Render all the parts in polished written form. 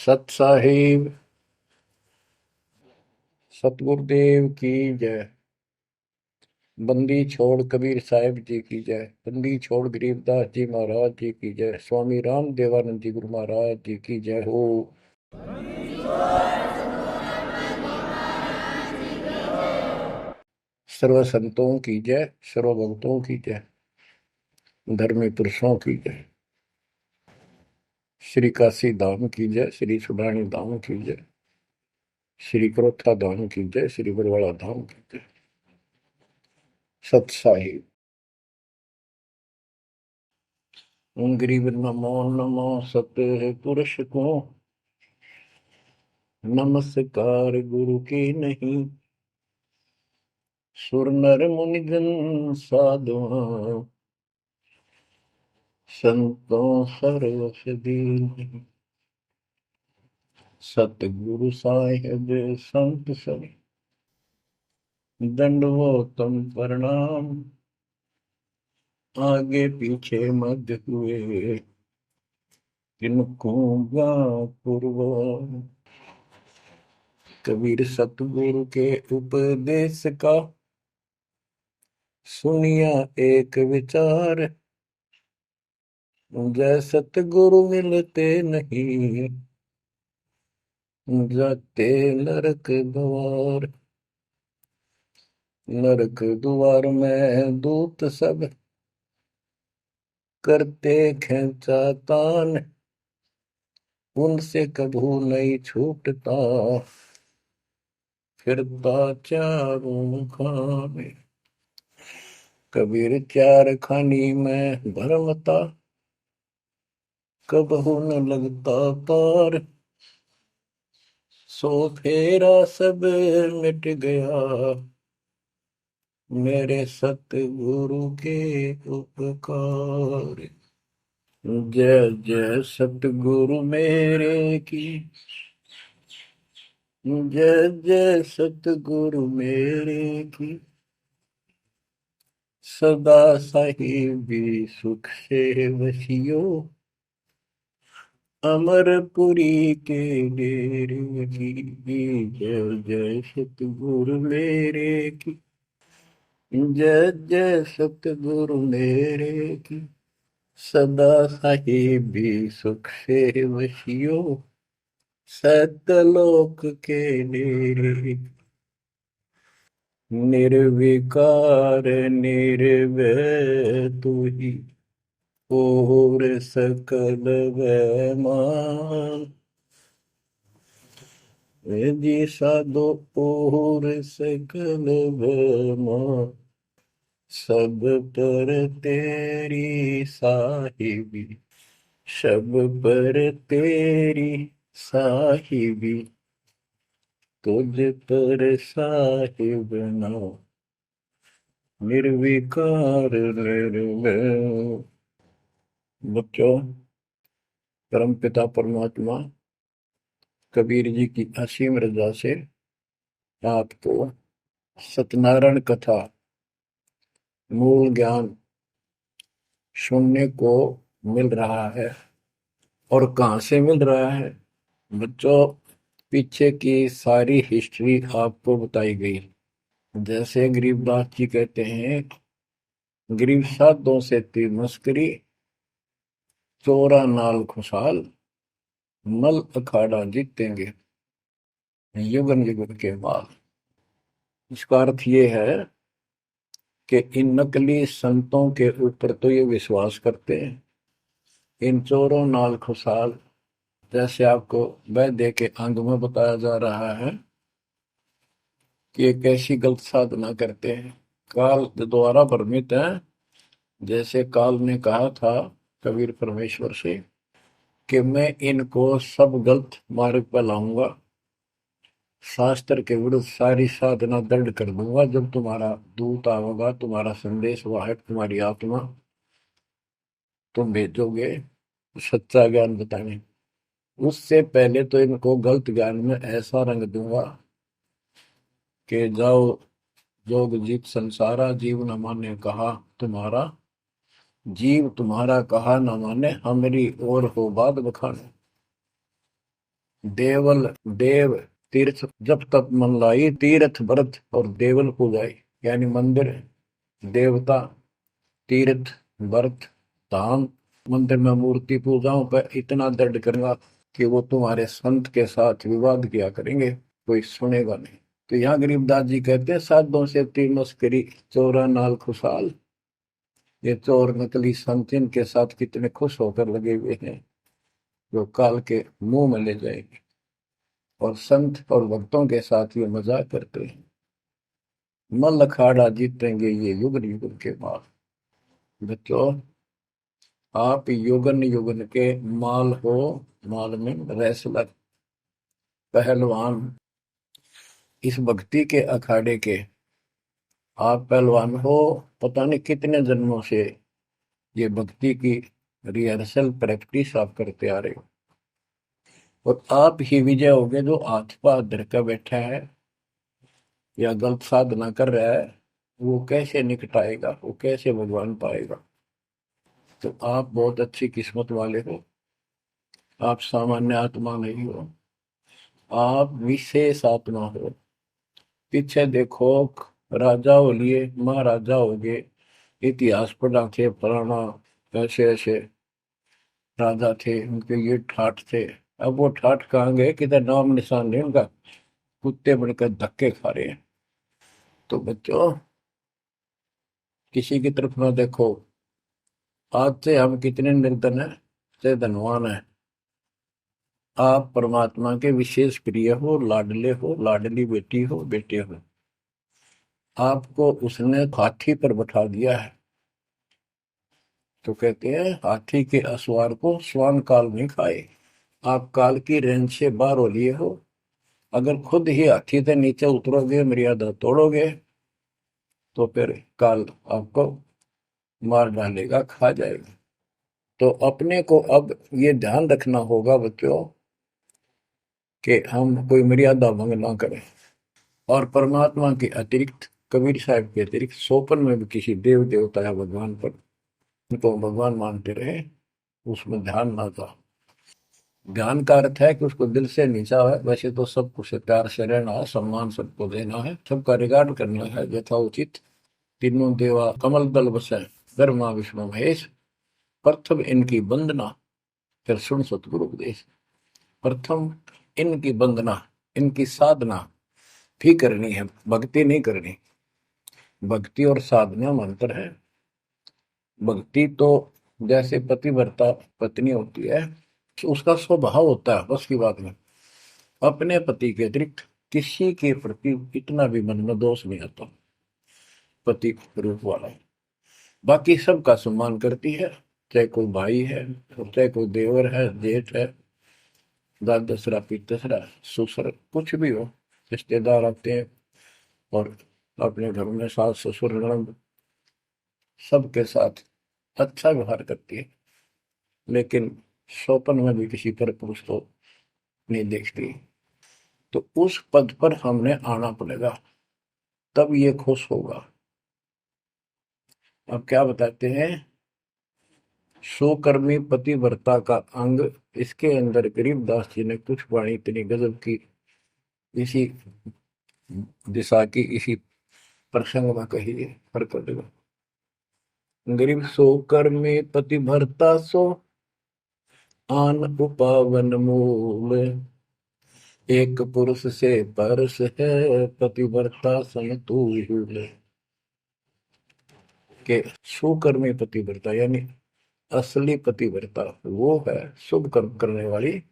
सत साहिब सतगुरुदेव की जय। बंदी छोड़ कबीर साहिब जी की जय। बंदी छोड़ गरीबदास जी महाराज जी की जय। स्वामी राम देवानंद जी गुरु महाराज जी की जय हो। सर्व संतों की जय, सर्व भक्तों की जय, धर्मी पुरुषों की जय। श्री काशी धाम की जय, श्री सुडानी धाम की जय, श्री क्रोथा धाम की जय, श्री बरवाड़ा धाम की जय। सत साहिब गरीब नमो नमो सत पुरुष को नमस्कार गुरु की नहीं। सुर नर मुनिजन साधुआ संतों सर्वस दीन। सतगुरु साहिब संत सब दंडवतम प्रणाम। आगे पीछे मध्य हुए किनको पूर्व। कबीर सतगुरु के उपदेश का सुनिया एक विचार। जय सतगुरु मिलते नहीं जाते नरक द्वार। नरक द्वार में दूत सब करते खेचा तान। उनसे कभू नहीं छूटता फिरता चारों खाने। कबीर चार खानी में भरमता कबहू न लगता पार। सो फेरा सब मिट गया मेरे सतगुरु के उपकार। जय जय सतगुरु मेरे की जय जय सतगुरु मेरे की। सदा साहिबी सुख से वसियो अमरपुरी के डेरे की। जय जय सतगुरु मेरे की जय जय सतगुरु मेरे की। सदा साहिबी सुख से वसियो सतलोक के डेरे। निर्विकार निर्भय तू ही और सकल वैमान। जी साधो और सकल वैमान। सब पर तेरी साहिबी सब पर तेरी साहिबी। तुझ पर साहिब नाम निर्विकार निर्भय। बच्चों, परमपिता परमात्मा कबीर जी की असीम रजा से आपको सत्यनारायण कथा मूल ज्ञान सुनने को मिल रहा है। और कहाँ से मिल रहा है बच्चों? पीछे की सारी हिस्ट्री आपको बताई गई। जैसे गरीबदास जी कहते हैं, गरीब साधों से तीर मस्करी चोरा नाल खुशहाल मल अखाड़ा जीतेंगे युगन युगन के बाद। इसका अर्थ ये है कि इन नकली संतों के ऊपर तो ये विश्वास करते हैं, इन चोरों नाल खुशहाल, जैसे आपको वैद्य के अंग में बताया जा रहा है कि एक ऐसी गलत साधना करते हैं, काल द्वारा भ्रमित है। जैसे काल ने कहा था कबीर परमेश्वर से कि मैं इनको सब गलत मार्ग पर लाऊंगा, शास्त्र के विरुद्ध सारी साधना दृढ़ कर दूंगा। जब तुम्हारा दूत आवेगा, तुम्हारा संदेश वाहक, तुम्हारी आत्मा, तुम भेजोगे सच्चा ज्ञान बताने, उससे पहले तो इनको गलत ज्ञान में ऐसा रंग दूंगा कि जाओ जोग जीत संसारा, जीव न माने कहा तुम्हारा। जीव तुम्हारा कहा न माने, हमारी ओर हो बात बखाने। देवल देव तीर्थ जब तक मन लाई, तीर्थ व्रत और देवल पूजाई। यानी मंदिर, देवता, तीर्थ, व्रत, धाम। मंदिर में मूर्ति पूजाओं पर इतना दृढ़ करूंगा कि वो तुम्हारे संत के साथ विवाद किया करेंगे, कोई सुनेगा नहीं। तो यहाँ गरीबदास जी कहते हैं, साधों से तीन मस्करी, चोरा नाल खुशहाल। ये चोर नकली संत इनके साथ कितने खुश होकर लगे हुए हैं, जो काल के मुंह में ले जाएंगे। और संत और भक्तों के साथ ये मजाक करते हैं। मल अखाड़ा जीतेंगे ये युग युग के बाद। बच्चों, आप युगन युगन के माल हो, माल में रेसलर, पहलवान। इस भक्ति के अखाड़े के आप पहलवान हो। पता नहीं कितने जन्मों से ये भक्ति की रिहर्सल प्रैक्टिस आप करते आ रहे हो। और आप ही विजय होगे जो हाथ पा धर कर बैठा है या गलत साधना कर रहा है, वो कैसे निकटाएगा, वो कैसे भगवान पाएगा। तो आप बहुत अच्छी किस्मत वाले हो। आप सामान्य आत्मा नहीं हो, आप विशेष आत्मा हो। पीछे देखो, राजा हो लिए, महाराजा हो गए, इतिहास पढ़ा थे, फलाना ऐसे ऐसे राजा थे, उनके ये ठाठ थे। अब वो ठाठ कहाँ गए, किधर नाम निशान नहीं उनका। कुत्ते बनकर धक्के खा रहे हैं। तो बच्चों, किसी की तरफ ना देखो। आज से हम कितने निर्धन है से धनवान है। आप परमात्मा के विशेष प्रिय हो, लाडले हो, लाडली बेटी हो, बेटे हो। आपको उसने हाथी पर बैठा दिया है। तो कहते हैं, हाथी के असवार को स्वान काल नहीं खाए। आप काल की रेंज से बाहर हो लिए हो। अगर खुद ही हाथी से नीचे उतरोगे, मर्यादा तोड़ोगे, तो फिर काल आपको मार डालेगा, खा जाएगा। तो अपने को अब ये ध्यान रखना होगा बच्चों कि हम कोई मर्यादा भंग ना करें। और परमात्मा के अतिरिक्त, कबीर साहब के अतिरिक्त सोपन में भी किसी देव देवता या भगवान पर उनको भगवान मानते रहे, उसमें ध्यान ना था। ध्यान का अर्थ है कि उसको दिल से नीचा है। वैसे तो सब कुछ प्यार से रहना है, सम्मान सबको देना है, सबका रिगार्ड करना है यथाउचित। तीनों देवा कमल दल बसे, ब्रह्मा विष्णु महेश। प्रथम इनकी वंदना, फिर सुन सतगुरु उपदेश। प्रथम इनकी वंदना, इनकी साधना भी करनी है, भक्ति नहीं करनी। भक्ति और साधना में अंतर है। भक्ति तो जैसे पतिव्रता पत्नी होती है, उसका स्वभाव होता है, बस की बात में अपने पति के अतिरिक्त किसी के प्रति इतना भी मन में दोष नहीं आता। पति रूप वाला बाकी सबका सम्मान करती है, चाहे कोई भाई है, चाहे कोई देवर है, जेठ है, दादसरा, पितसरा, ससुर, कुछ भी हो। रिश्तेदार आते हैं और अपने घर में सास ससुर ननद सबके साथ अच्छा व्यवहार करती है। लेकिन स्वपन में भी किसी पर पुरुष को नहीं देखती। तो उस पद पर हमने आना पड़ेगा, तब ये खुश होगा। अब क्या बताते हैं, सुकर्मी पतिव्रता का अंग। इसके अंदर गरीबदास जी ने कुछ वाणी इतनी गजब की इसी दिशा की, इसी प्रसंग में कही है। प्रकट गरीब सो कर्मी पतिव्रता सो, आन उपावन मूल। एक पुरुष से परस है, पतिव्रता समतुल। के सुकर्मी पतिव्रता यानी असली पतिव्रता वो है, शुभ कर्म करने वाली,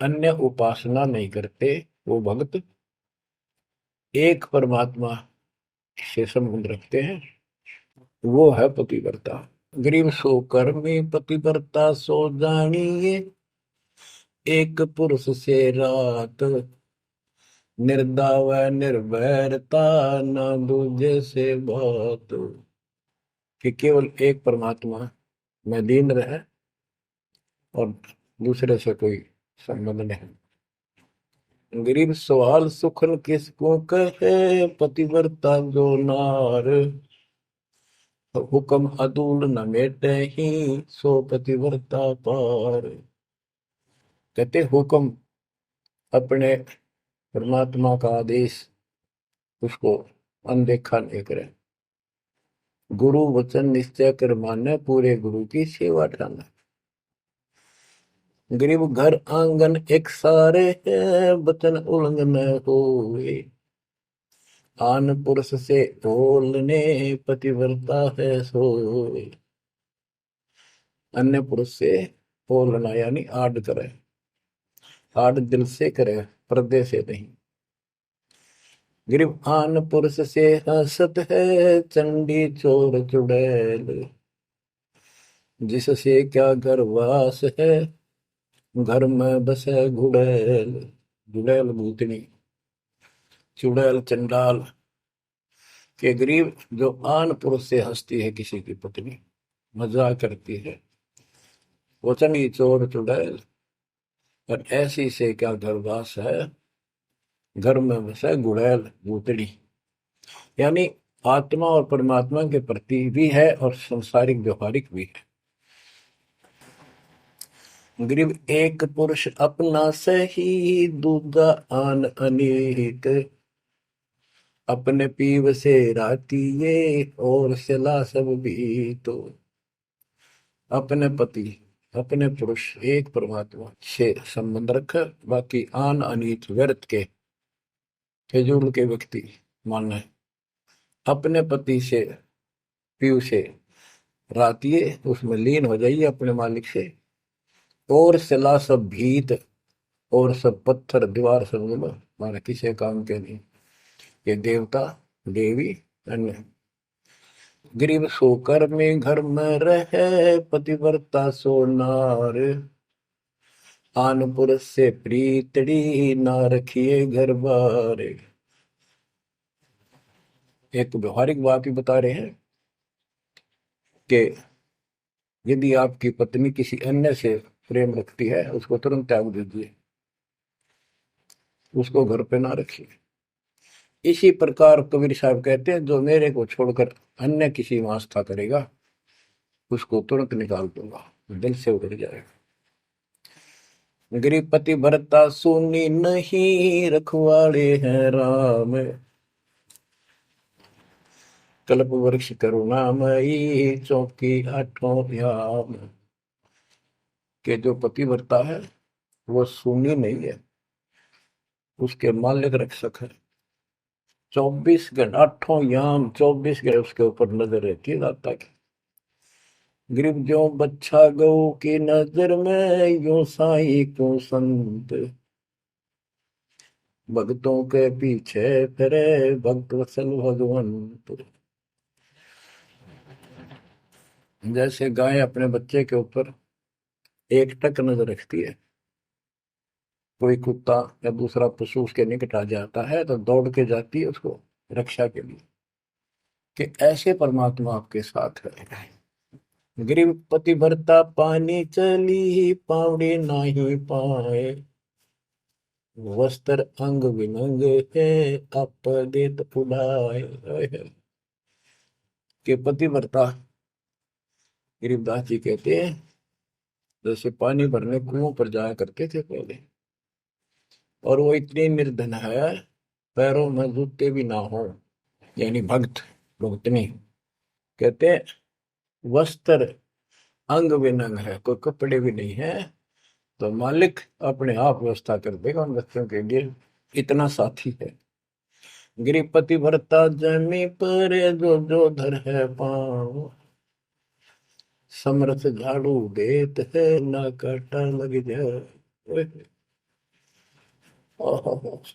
अन्य उपासना नहीं करते वो भक्त, एक परमात्मा से संबंध रखते हैं, वो है पतिव्रता। गरीब सो कर्मी पतिव्रता सो जानिए, एक पुरुष से रात। निर्दाव निर्भरता, न दूजे से बात। कि केवल एक परमात्मा में लीन रहे और दूसरे से कोई संबंध नहीं। गरीब सवाल सुखन किसको कहे, पतिव्रता जो नार। हुक्म अदूल न मेटे ही, सो पतिव्रता पार। कहते हुक्म अपने परमात्मा का आदेश उसको अनदेखा नहीं करे। गुरु वचन निश्चय कर माने, पूरे गुरु की सेवा ठाना। गरीब घर आंगन एक सारे है, वचन उल्लंघन होए। आन पुरुष से बोलने, पतिव्रता है सोए। अन्य पुरुष से बोलना यानी आड़ करे, आड़ दिल से करे, पर्दे से नहीं। गरीब आन पुरुष से हंसत है, चंडी चोर चुड़ैल। जिससे क्या घर वास है, घर में बसे घुड़ैल। घुड़ैल भूतनी, चुड़ैल चंडाल। के गरीब जो आन पुरुष से हंसती है, किसी की पत्नी मजाक करती है, वचनी चोर चुड़ैल। और ऐसी से क्या घरवास है, घर में बसे घुड़ैल भूतड़ी। यानी आत्मा और परमात्मा के प्रति भी है और संसारिक व्यवहारिक भी है। गरीब एक पुरुष अपना सही, दूजा आन अनेक। अपने पीव से राती ये, और सिला सब भी तो। अपने पति, अपने पुरुष एक परमात्मा से संबंध रख, बाकी आन अनित व्यर्थ के फिजूल के व्यक्ति माने अपने पति से पीव से रातिए, उसमें लीन हो जाइए अपने मालिक से। और सिला सब भीत, और सब पत्थर दीवार समझ लो, माना किसी काम के नहीं। ये देवता देवी अन्य। गरीब सोकर में घर में रहे, पतिव्रता सो नार। आन पुरुष से प्रीतड़ी, ना रखिए घर बार। एक व्यवहारिक बात भी बता रहे हैं कि यदि आपकी पत्नी किसी अन्य से प्रेम रखती है, उसको तुरंत त्याग दीजिए, उसको घर पे ना रखिए। इसी प्रकार कबीर साहब कहते हैं, जो मेरे को छोड़कर अन्य किसी में आस्था करेगा, उसको तुरंत निकाल दूंगा, दिल से उतर जाएगा। गरीब पति भरता सुनी नहीं, रखवाड़े हैं राम। कल्प वृक्ष करुणामयी, चौकी आठों याम। के जो पति भरता है वो सुनी नहीं है, उसके मालिक रक्षक है। 24 घंटे आठों याम, 24 घंटे उसके ऊपर नजर रहती है दाता की। गरीब जो बच्चा गौ की नजर में, यूं साई को संत। भक्तों के पीछे फिरे, भक्त वत्सल भगवंत। जैसे गाय अपने बच्चे के ऊपर एक टक नजर रखती है, कोई कुत्ता या दूसरा पशु उसके निकट आ जाता है तो दौड़ के जाती है उसको रक्षा के लिए, कि ऐसे परमात्मा आपके साथ है। गरीब पति भरता पानी चली, पावड़ी नाही पाए। वस्त्र अंग विनंग है, आप देत उड़ाए। के पति भरता गरीबदास जी कहते हैं, जैसे पानी भरने कुओं पर जाया करते थे पहले, और वो इतनी निर्धन है, पैरों में जूते भी ना हो, यानी भक्त भक्तनी। कहते हैं वस्त्र अंग विनंग है, कोई कपड़े भी नहीं है, तो मालिक अपने आप व्यवस्था कर देगा उन बच्चों के लिए, इतना साथी है। गृहपति भरता जमी पर, जो जो धर है पाँव। समरथ झाड़ू देत है, ना काटा लग जाए।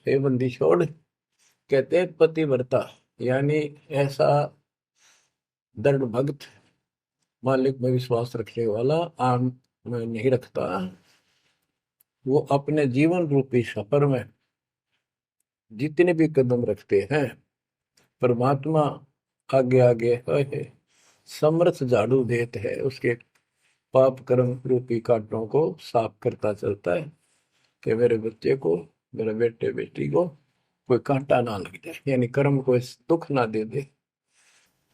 हे बंदी छोड़, कहते हैं पतिव्रता यानी ऐसा दृढ़ भक्त, मालिक में विश्वास रखने वाला, आम में नहीं रखता। वो अपने जीवन रूपी सफर में जितने भी कदम रखते हैं, परमात्मा आगे आगे है, समर्थ झाड़ू देते है, उसके पाप कर्म रूपी कांटों को साफ करता चलता है, कि मेरे बच्चे को, मेरे बेटे बेटी को कोई कांटा ना लग जाए, यानी कर्म को दुख ना दे दे।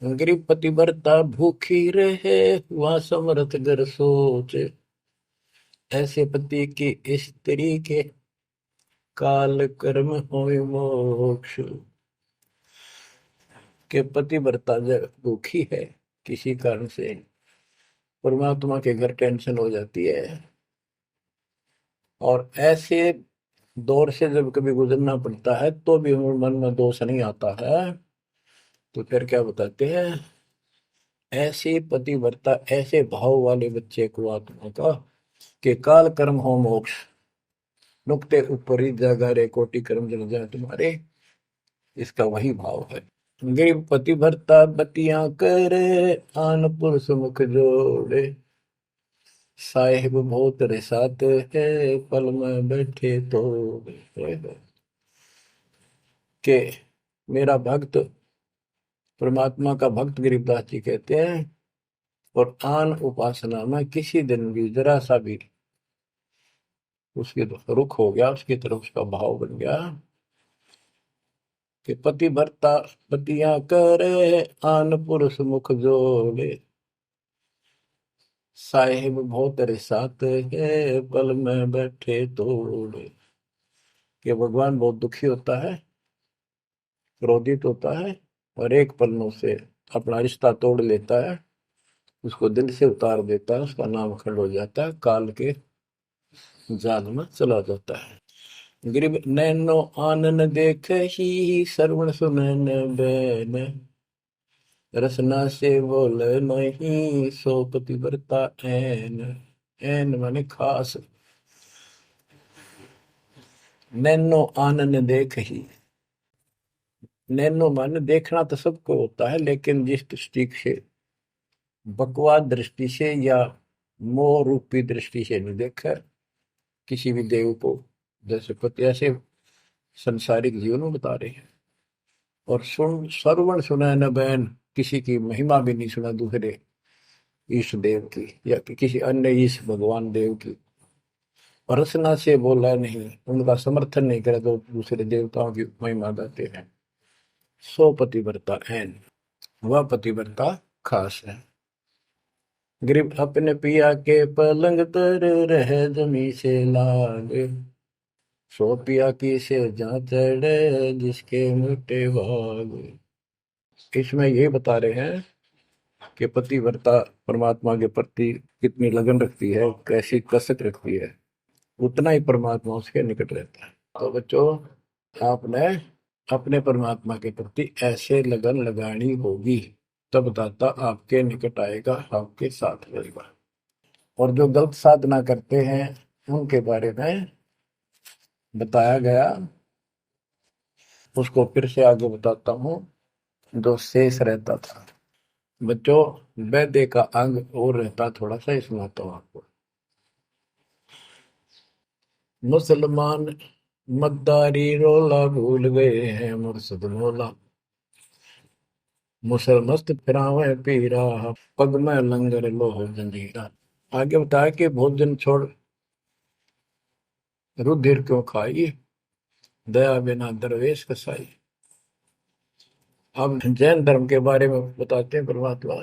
गरीब पतिव्रता भूखी रहे, वह समर्थ घर सोच। ऐसे पति की स्त्री के काल कर्म होय मोक्ष। के पतिव्रता जब दुखी है किसी कारण से, परमात्मा के घर टेंशन हो जाती है, और ऐसे दौर से जब कभी गुजरना पड़ता है तो भी मन में दोष नहीं आता है, तो फिर क्या बताते हैं, ऐसे पतिव्रता ऐसे भाव वाले बच्चे को आत्मा का कि काल कर्म हो मोक्ष, नुक्ते ऊपर ही जागा रे कोटि कर्म जल जाए तुम्हारे, इसका वही भाव है। गरीब पतिव्रता बतियां करे, आन पुरुष मुख जोड़े, साहिब बहुत रिसात है, पल में बैठे तो के मेरा भक्त, परमात्मा का भक्त गरीबदास जी कहते हैं, और आन उपासना में किसी दिन भी जरा सा भी उसके रुख हो गया, उसकी तरफ उसका भाव बन गया कि पतिव्रता पतियां करे, आन पुरुष मुख जोड़े, साहिब बहुत रिसात है, पल में बैठे तोड़े। कि भगवान बहुत दुखी होता है, क्रोधित होता है, और एक पल में उसे अपना रिश्ता तोड़ लेता है, उसको दिल से उतार देता है, उसका नाम खंड हो जाता है, काल के जाल में चला जाता है। गरीब नैनो आनन देख ही, श्रवण सुनन बैन, रसना से बोल नहीं, सो पतिव्रता ऐन। ऐन माने खास। नैनो आनन देख ही, नैनो माने देखना तो सबको होता है, लेकिन जिस दृष्टि से, बकवाद दृष्टि से या मोह रूपी दृष्टि से नहीं देखा किसी भी देव को, जैसे पति ऐसे संसारिक जीवन में बता रहे हैं। और सुन श्रवण सुना न बैन, किसी की महिमा भी नहीं सुना दूसरे ईश देव की या किसी अन्य ईश भगवान देव की, और रसना से बोला नहीं, उनका समर्थन नहीं करे तो दूसरे देवताओं की महिमा गाते हैं। सो पतिव्रता ऐन, वह पतिव्रता खास है। गरीब अपने पिया के पलंग तर, रह जमी से लाग, सो पिया की से जहाँ चढ़े, जिसके मोटे भाग। इसमें ये बता रहे हैं कि पतिव्रता परमात्मा के प्रति कितनी लगन रखती है, कैसी कसक रखती है, उतना ही परमात्मा उसके निकट रहता है। तो बच्चों, आपने अपने परमात्मा के प्रति ऐसे लगन लगानी होगी, तब दाता आपके निकट आएगा, आपके साथ रहेगा। और जो गलत साधना करते हैं उनके बारे में बताया गया, उसको फिर से आगे बताता हूँ, जो शेष रहता था। बच्चों, वैद्य का अंग और रहता थोड़ा सा, सुनाता हूँ आपको। मुसलमान मद्दारी रोला, भूल गए हैं मुर्शद मौला, मुसलमस्त फिरावे पीरा, पग में लंगर लोह जंजीरा। आगे बताया कि भोजन छोड़ रुधिर क्यों खाई, दया बिना दरवेश कसाई। अब जैन धर्म के बारे में बताते हैं परमात्मा।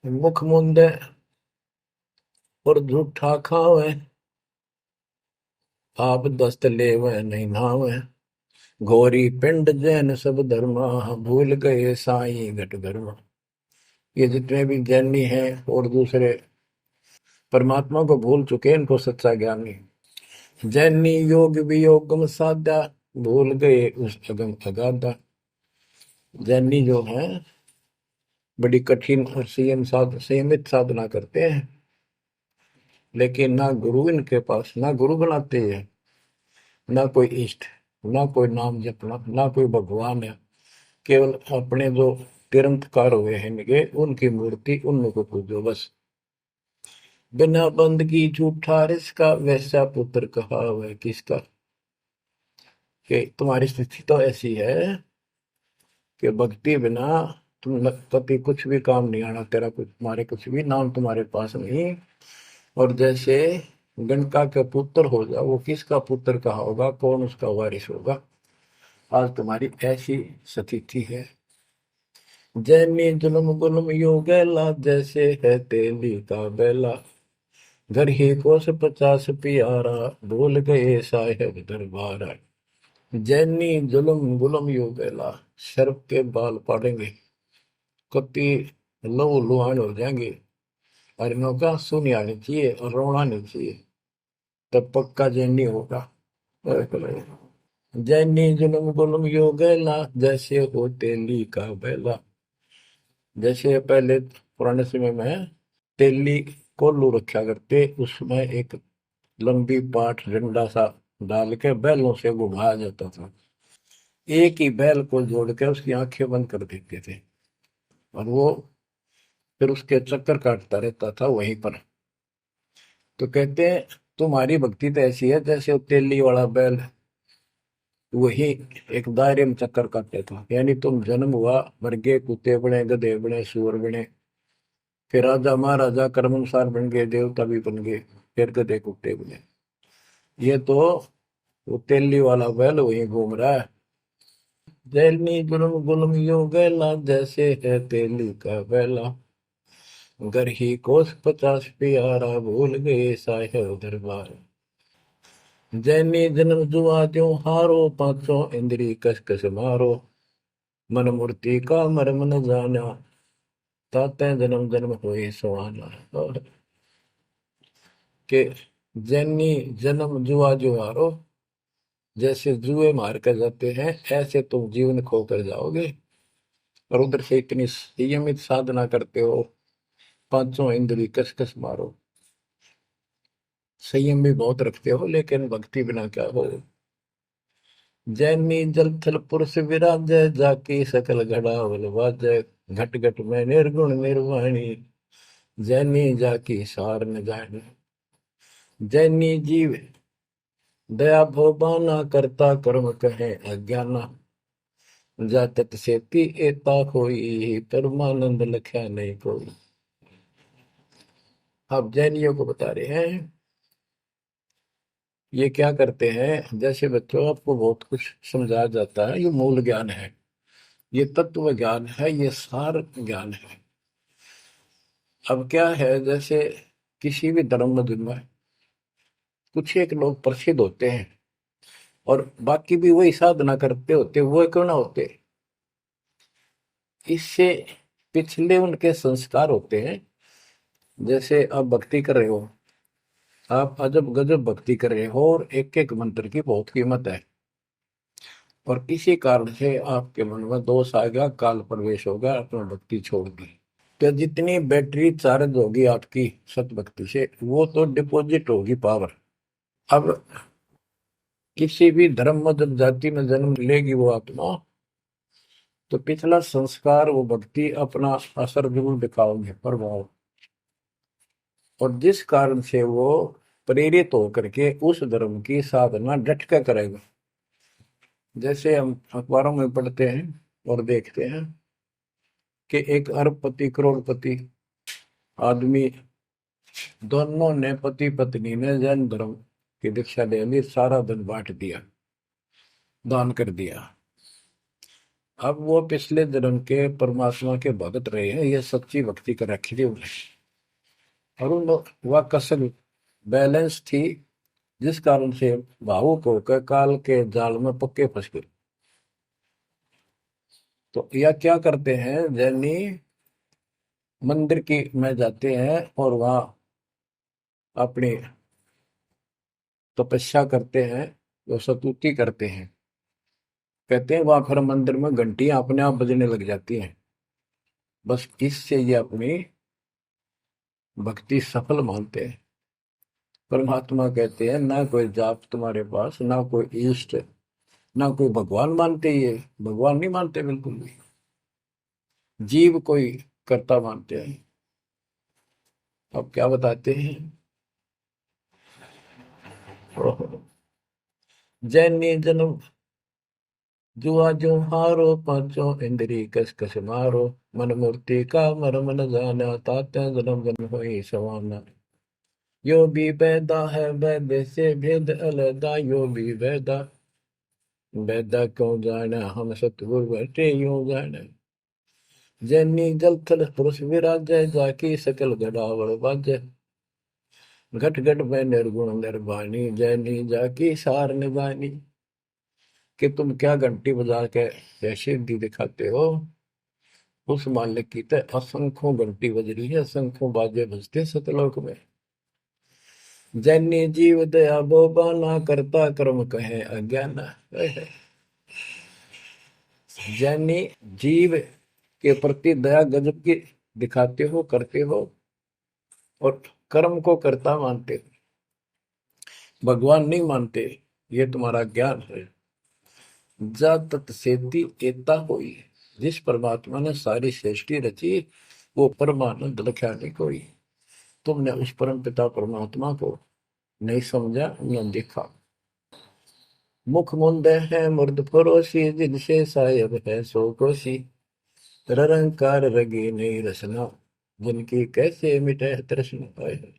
मुख मुंदे और झूठा खावे, आप दस्त लेवे नहीं नावे, घोरी पिंड जैन सब धर्मा, भूल गए साई घट धर्मा। ये जितने भी जैनी हैं और दूसरे परमात्मा को भूल चुके हैं, इनको सच्चा ज्ञान नहीं। जैनी योग वियोगम साधा, भूल गए उस अगम अगाधा। जैनी जो है बड़ी कठिन और संयमित साधना करते हैं, लेकिन ना गुरु इनके पास, ना गुरु बनाते हैं, ना कोई इष्ट, ना कोई नाम जपना, ना कोई भगवान है। केवल अपने जो तिरंतकार हुए हैं इनके, उनकी मूर्ति, उनको पूजो बस। बिना बंद की झूठा रिसका, वैसा पुत्र कहा वह किसका। कि तुम्हारी स्थिति तो ऐसी है कि भक्ति बिना तुम कभी कुछ भी काम नहीं आना, तेरा कुछ, तुम्हारे कुछ भी नाम तुम्हारे पास नहीं। और जैसे गणका का पुत्र हो जा, वो किसका पुत्र कहा होगा, कौन उसका वारिस होगा। आज तुम्हारी ऐसी स्थिति है। जैनी जुल्म गुल्म यो गैला, जैसे है तेली का बेला, घर ही कोस 50 प्यारा, भूल गए साहेब दरबारा। जैनी जुल्म गुलम यू बेला, शर्फ के बाल पड़ेंगे, कति लहू लुहान हो जाएंगे। और इनका सुनी आनी चाहिए और रोना नहीं चाहिए, तब पक्का जैनी होगा। जैनी जुल्म गुलम यू गैला, जैसे हो तेली का बेला। जैसे पहले पुराने समय में तेली कोल्लू रखा करते, उसमें एक लंबी पाठ डंडा सा डाल के बैलों से घुमाया जाता था। एक ही बैल को जोड़ के उसकी आंखें बंद कर देते थे और वो फिर उसके चक्कर काटता रहता था वहीं पर। तो कहते हैं तुम्हारी भक्ति तो ऐसी है जैसे वो तेली वाला बैल वही एक दायरे में चक्कर काटते था। यानी तुम जन्म हुआ, मर गए, कुत्ते बने, गधे बने, सुअर बने, फिर राजा महाराजा कर्मानुसार बन गए, देवता भी बन गए, फिर गधे कुत्ते बने। ये तो वो तेली वाला बैल वहीं घूम रहा है। जैनी जुल्म गुलम यू गैला, जैसे है तेली का बैला। घर ही कोस 50 प्यारा, भूल गए साहेब दरबार। जैनी जन्म जुआ त्यों हारो, पांचों इंद्री कस कस मारो। मन मूर्ति का मर्म न जाना, ताते जन्म जन्म होए सुहाना। और के जैनी जन्म जुआ जो हारो, जैसे जुए मार कर जाते हैं ऐसे तुम जीवन खो कर जाओगे। और उधर से इतनी संयमित साधना करते हो, पांचों इंद्री कस कस मारो, संयम भी बहुत रखते हो, लेकिन भक्ति बिना क्या हो। जैनी जल थल पुरुष विराजय, जाकी सकल घड़ावल वाजय। घट घट में निर्गुण निर्वाणी, जैनी जाकी सार न जानी। जैनी जीव दया भोबाना, करता कर्म कहे अज्ञाना। जातक से पी एता कोई, परमानंद लख्या नहीं कोई। अब जैनियों को बता रहे हैं ये क्या करते हैं। जैसे बच्चों आपको बहुत कुछ समझाया जाता है, ये मूल ज्ञान है, ये तत्व ज्ञान है, ये सार ज्ञान है। अब क्या है, जैसे किसी भी धर्म में कुछ एक लोग प्रसिद्ध होते हैं और बाकी भी वही साधना करते होते, वो क्यों ना होते। इससे पिछले उनके संस्कार होते हैं। जैसे आप भक्ति कर रहे हो, आप अजब गजब भक्ति कर रहे हो और एक एक मंत्र की बहुत कीमत है, और इसी कारण से आपके मन में दोष आ गया, काल प्रवेश होगा, आपने भक्ति छोड़ दी। तो जितनी बैटरी चार्ज होगी आपकी सत भक्ति से, वो तो डिपॉजिट होगी पावर। अब किसी भी धर्म में जब जाति में जन्म लेगी वो आत्मा, तो पिछला संस्कार वो भक्ति अपना असर जरूर दिखाओगे, प्रभाव। और जिस कारण से वो प्रेरित होकर के उस धर्म की साधना डट कर करेगा। जैसे हम अखबारों में पढ़ते हैं और देखते हैं कि एक अरबपति करोड़पति आदमी, दोनों ने पति पत्नी ने जैन धर्म की दीक्षा ले ली, सारा धन बांट दिया, दान कर दिया। अब वो पिछले जन्म के परमात्मा के भगत रहे हैं, ये सच्ची भक्ति कर रखी थी उन्हें, और उन वह कसल बैलेंस थी, जिस कारण से भावुक होकर काल के जाल में पक्के फंस गए। तो यह क्या करते हैं, जैनी मंदिर की में जाते हैं और वहां अपनी तपस्या करते हैं, वो स्तुति करते हैं। कहते हैं वहां फिर मंदिर में घंटियां अपने आप बजने लग जाती हैं। बस इससे ये अपनी भक्ति सफल मानते हैं। परमात्मा कहते हैं ना कोई जाप तुम्हारे पास, ना कोई इष्ट, ना कोई भगवान मानते, ये भगवान नहीं मानते बिल्कुल भी, जीव कोई कर्ता मानते हैं। अब क्या बताते हैं, जैनी जन्म जुआ जो हारो, पांचों इंद्री कस कस मारो। मन मूर्ति का मर्म न जाना, ताते जन्म जन्म होई सवाना। यो भी पैदा है वैद से भेद अलगा, यो भी वैदा वैदा क्यों जाना, हम सतगुरु बैठे यूं जाना। जैनी जल थल पुरुष विराजय, जाकी सकल गड़ावड़ बाजय। घट घट में निर्गुण निर्वाणी, जैनी जाकी सार निभानी। कि तुम क्या घंटी बजा के जैसे दी दिखाते हो, उस मालिक की तो असंख्यों घंटी बज रही है, असंख्यों बाजे बजते सतलोक में। जैनी जीव दया बोबाना, करता कर्म कहे अज्ञान। जैनी जीव के प्रति दया गजब की दिखाते हो, करते हो, और कर्म को कर्ता मानते हो, भगवान नहीं मानते। ये तुम्हारा ज्ञान है। जा तत्सेती एता होई, जिस परमात्मा ने सारी सृष्टि रची, वो परमानंद लख्या नहीं कोई। तुमने उस परम पिता परमात्मा को नहीं समझा, न देखा। मुख मुंद है मुर्द फरोशी, जिनसे सायब है सो कोशी। रंकार रगी नहीं रसना, जिनकी कैसे मिटे तृष्णा पाए।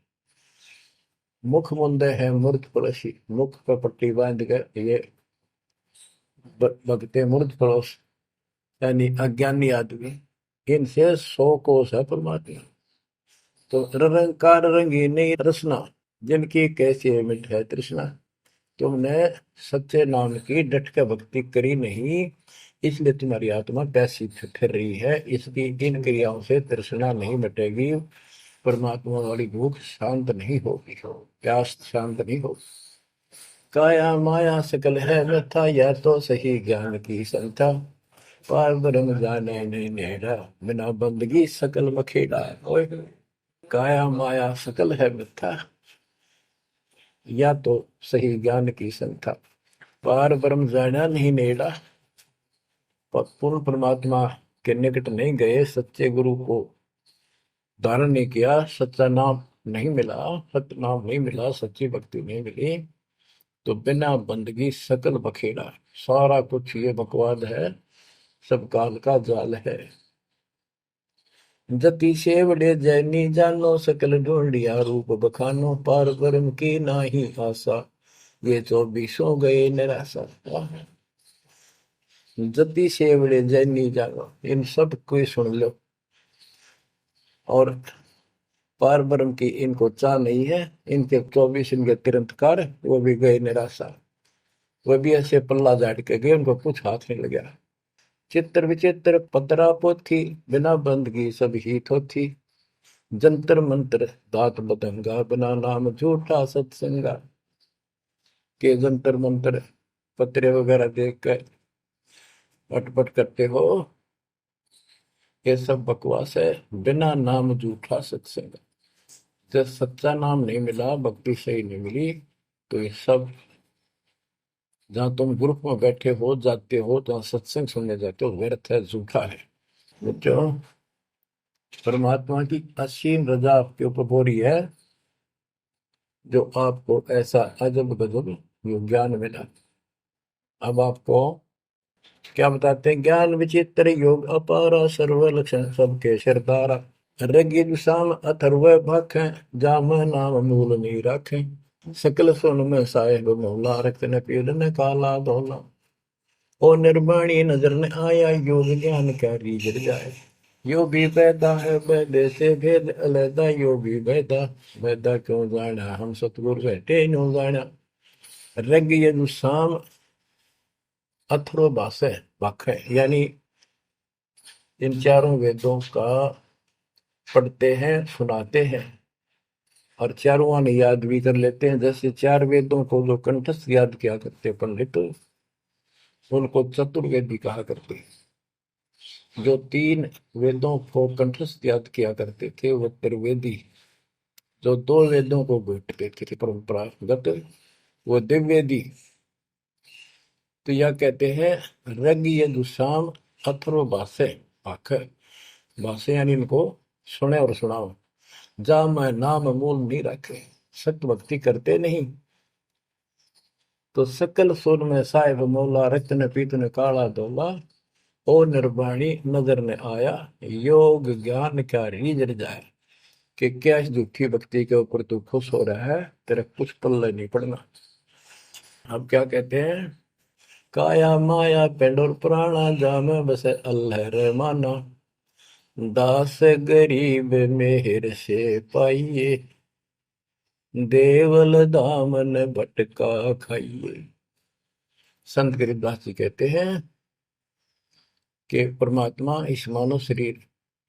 मुख मुंद है मूर्त पड़ोसी, मुख पर पट्टी बांध कर ये भगते मूर्त पड़ोस, यानी अज्ञानी आदमी, इनसे 100 कोस है परमात्मा। तो रंकार रंगी नहीं रसना, जिनकी कैसे मिट है तृष्णा। तुमने सच्चे नाम की डट के भक्ति करी नहीं, इसलिए तुम्हारी आत्मा पैसी फिर रही है। इसकी इन क्रियाओं से तृष्णा नहीं मिटेगी, परमात्मा वाली भूख शांत नहीं होगी, प्यास शांत नहीं होगी। काया माया सकल है व्यथा, या तो सही ज्ञान की संथा। पार ब्रह्म जाने नहीं नेड़ा, बिना बंदगी सकल मखेड़ा। ओए, काया माया सकल है मिथ्या, या तो सही ज्ञान की संथा। पार ब्रह्म जाना नहीं नेड़ा, पूर्ण परमात्मा के निकट नहीं गए, सच्चे गुरु को धारण नहीं किया, सच्चा नाम नहीं मिला, सत्य नाम नहीं मिला, सच्ची भक्ति नहीं मिली, तो बिना बंदगी सकल बखेड़ा। सारा कुछ ये बकवाद है, सब काल का जाल है। जति सेवड़े जैनी जानो, सकल ढूंढिया रूप बखानो। पार ब्रह्म की नाही आशा, ये 24 गए निराशा। जति सेवड़े जैनी जानो, इन सब को सुन लो। और पार ब्रह्म की इनको चाह नहीं है, इनके 24 इनके तिरंतकार, वो भी गए निराशा। वह भी ऐसे पल्ला झाड़ के गए, उनको कुछ हाथ नहीं लगा। चित्र विचित्र पतरा पोथी, बिना बंदगी सब ही थोथी। जंतर मंत्र दात बदंगा, बिना नाम झूठा सत्संगा। के जंतर मंत्र पत्रे वगैरह देख कर अटपट करते हो, ये सब बकवास है। बिना नाम झूठा सत्संग, जब सच्चा नाम नहीं मिला, भक्ति सही नहीं मिली, तो ये सब, जहां तुम ग्रुप में बैठे हो जाते हो, जहां सत्संग सुनने जाते हो, व्यर्थ है, झूठा है। जो परमात्मा की असीम रजा आपके ऊपर हो रही है, जो आपको ऐसा अजब गजब यो ज्ञान मिला। अब आपको क्या बताते हैं? ज्ञान विचित्र योग अपारा, सर्व लक्षण सबके सरदारा। ऋग्वेद साम अथर्व भाखें, जाम नाम मूल नहीं राखें। सकल सुन में साहेब मौला, रक्त न पीड़ न काला धोला। ओ निर्वाणी नजर न आया, योग ज्ञान क्या रीझ जाए। यो भी बैदा है बैदे से भेद अलैदा, यो भी बैदा बैदा क्यों जाना, हम सतगुरु बैठे नो जाना। ऋग्वेद साम अथर्व भाषा वाक है, यानी इन चारों वेदों का पढ़ते हैं, सुनाते हैं, और चारों आने याद भी कर लेते हैं। जैसे 4 वेदों को जो कंठस्थ याद किया करते पंडित, उनको चतुर्वेदी कहा करते हैं। जो 3 वेदों को कंठस्थ याद किया करते थे, वो त्रिवेदी। जो 2 वेदों को बैठते थे परंपरागत, वो दिव्यवेदी। तो यह कहते हैं ऋग यजु साम अथर्व भाषे भाख, भाषे यानी इनको सुने और सुनाओ। जा मैं नाम मूल नहीं रखे, सत्य भक्ति करते नहीं, तो सकल सुर में साहिब मौला, रत्न पीतन काला धोला। ओ निर्वाणी नजर ने आया, योग ज्ञान क्या रीझ जाए। कि क्या इस झूठी भक्ति के ऊपर तू खुश हो रहा है, तेरा कुछ पल्ले नहीं पड़ना। अब क्या कहते हैं? काया माया पेंड और पुराना, जाम बस अल्लाह रहमाना। दास गरीब मेहर से पाइए, देवल दामन भटका खाइए। संत गरीबदास जी कहते हैं कि परमात्मा इस मानव शरीर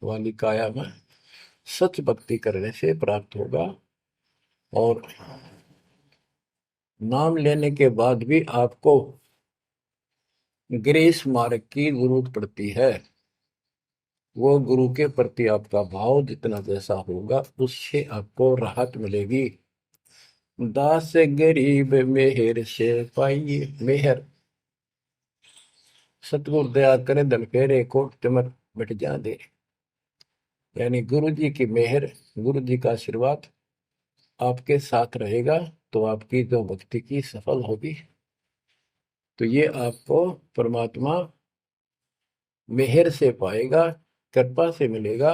वाली काया में सच भक्ति करने से प्राप्त होगा, और नाम लेने के बाद भी आपको ग्रेस मार्ग की जरूरत पड़ती है। वो गुरु के प्रति आपका भाव जितना जैसा होगा उससे आपको राहत मिलेगी। दास गरीब मेहर से पाइए। मेहर, सतगुरु दया करे धन फेरे कोट तिमर मिट जा दे। यानी गुरु जी की मेहर, गुरु जी का आशीर्वाद आपके साथ रहेगा तो आपकी जो भक्ति की सफल होगी। तो ये आपको परमात्मा मेहर से पाएगा, कृपा से मिलेगा।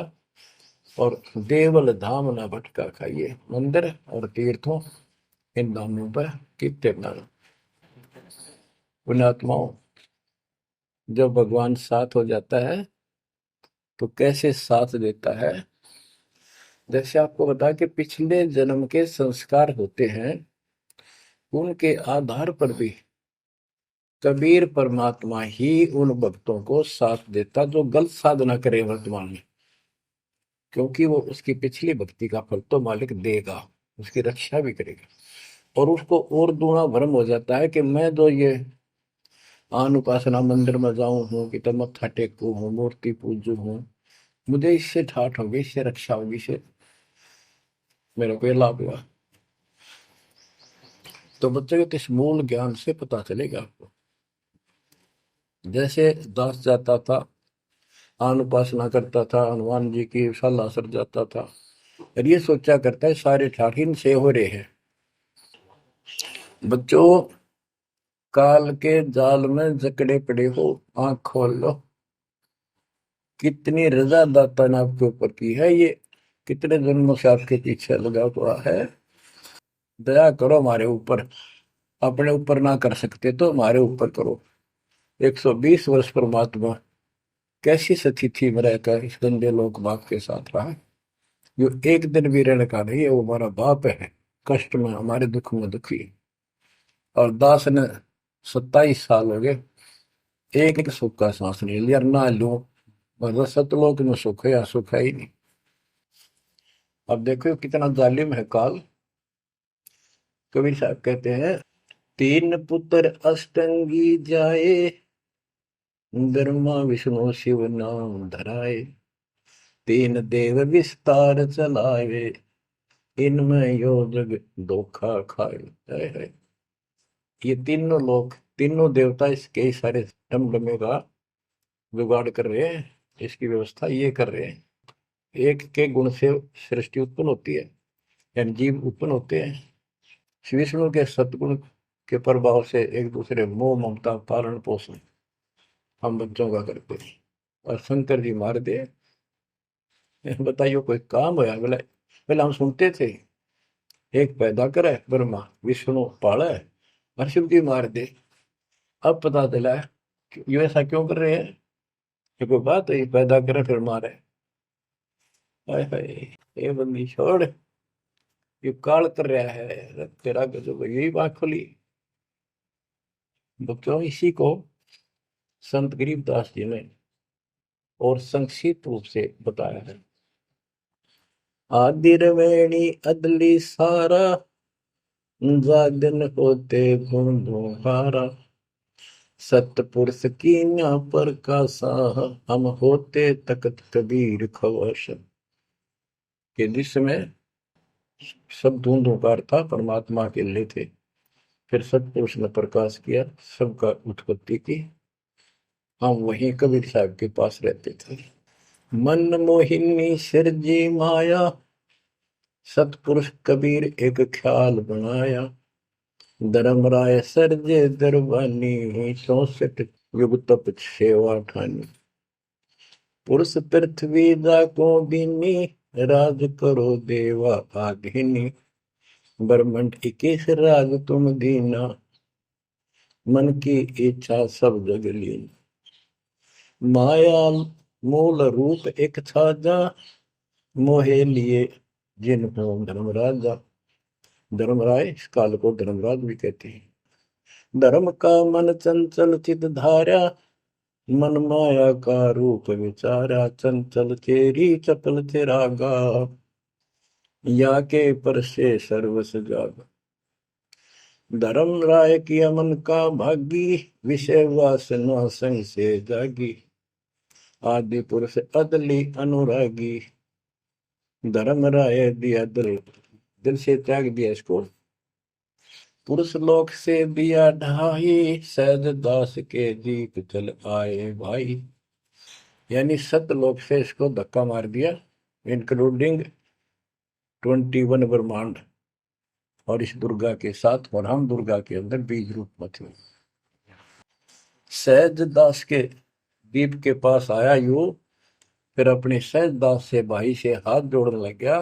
और देवल धाम ना भटका खाइए। मंदिर और तीर्थों, इन नामों पर कीर्तन। पुण्यात्माओं, जब भगवान साथ हो जाता है तो कैसे साथ देता है। जैसे आपको बता कि पिछले जन्म के संस्कार होते हैं, उनके आधार पर भी कबीर परमात्मा ही उन भक्तों को साथ देता जो गलत साधना करे वर्तमान में, क्योंकि वो उसकी पिछली भक्ति का फल तो मालिक देगा, उसकी रक्षा भी करेगा। और उसको और दूना भ्रम हो जाता है कि मैं जो ये आन उपासना मंदिर में जाऊं हूँ कि तो मत्था टेकू हूँ, मूर्ति पूजू हूँ, मुझे इससे ठाठ होगी, इससे रक्षा होगी, इससे मेरे को ये लाभ हुआ। तो बच्चे को इस मूल ज्ञान से पता चलेगा आपको। जैसे दास जाता था, आन उपासना करता था, हनुमान जी की सलाह सर जाता था, और ये सोचा करता है सारे ठाठ इनसे हो रहे हैं। बच्चों, काल के जाल में जकड़े पड़े हो, आंख खोल लो। कितनी रजा दाता ने आपके ऊपर की है, ये कितने जन्मों से आपके पीछे लगा हुआ है। दया करो हमारे ऊपर, अपने ऊपर ना कर सकते तो हमारे ऊपर करो। 120 वर्ष परमात्मा कैसी स्थिति में रहकर इस गंदे लोक बाप के साथ रहा। जो एक दिन भी रहने का नहीं है, वो हमारा बाप है, कष्ट में हमारे दुख में दुखी। और दास ने 27 साल हो गए, एक सुख का सांस नहीं लिया, ना लो। मतलब सतलोक में सुख है या सुख है ही नहीं। अब देखो कितना जालिम है काल। कबीर साहब कहते हैं, तीन पुत्र अष्टंगी जाए, ब्रह्मा विष्णु शिव नाम धराए, तीन देव विस्तार चलाए, इनमें यो जग धोखा खाए। हाय हाय। ये तीनों लोग, तीनों देवता इसके सारे डमडमे का जुगाड़ कर रहे हैं, इसकी व्यवस्था ये कर रहे हैं। एक के गुण से सृष्टि उत्पन्न होती है, यानी जीव उत्पन्न होते हैं। श्री विष्णु के सतगुण के प्रभाव से एक दूसरे मोह ममता पालन पोषण हम बच्चों का करते हैं। और शंकर जी मार दे, बताइए कोई काम होया बोले। पहले हम सुनते थे, एक पैदा करे ब्रह्मा, विष्णु पाले, और शिव जी मार दे। अब पता चला है कि ये ऐसा क्यों कर रहे हैं। ये कोई बात है, ये पैदा करे फिर मारे। हाय हाय, ये बंदी छोड़, ये काल कर रहा है तेरा गजब। यही बात खुली बच्चों। इसी को संत गरीबदास जी ने और संक्षिप्त रूप से बताया है। आदि रवेणी अदली सारा, जागन होते धुंधुहारा, सतपुरुष की ना पर का साह, हम होते तकत कबीर खवश। कि जिस समय सब धुंधुकार था, परमात्मा के लिए थे, फिर सतपुरुष ने प्रकाश किया, सबका उत्पत्ति की। हम वहीं कबीर साहब के पास रहते थे। मन मोहिनी सिरजी माया, सतपुरुष कबीर एक ख्याल बनाया, धर्मराय सरजे दरबानी, 64 युग तप सेवा ठानी, पुरुष पृथ्वी जाको बीनी, राज करो देवा आधीनी, ब्रह्मंड 21 राज तुम दीना, मन की इच्छा सब जग लीन, माया मूल रूप एक छाजा, मोहे लिए जिन हो धर्म राजा, धर्मराय, इस काल को धर्मराज भी कहते हैं। धर्म का मन चंचल चित धारा, मन माया का रूप विचारा, चंचल चेरी चपल चेरागा, या के पर से सर्वस जागा। धर्म राय किया मन का भागी, विषय वासना संग से जागी, आदि पुरुष अदली अनुरागी। धर्म राय दिया दिल, दिल से त्याग दिया इसको। पुरुष लोक से दिया ढाई, सहज दास के दीप जल आए भाई। यानी सतलोक से इसको धक्का मार दिया, इंक्लूडिंग 21 ब्रह्मांड और इस दुर्गा के साथ, और हम दुर्गा के अंदर बीज रूप में थे। सहज दास के दीप के पास आया यू, फिर अपने सहज दास से भाई से हाथ जोड़ने लग गया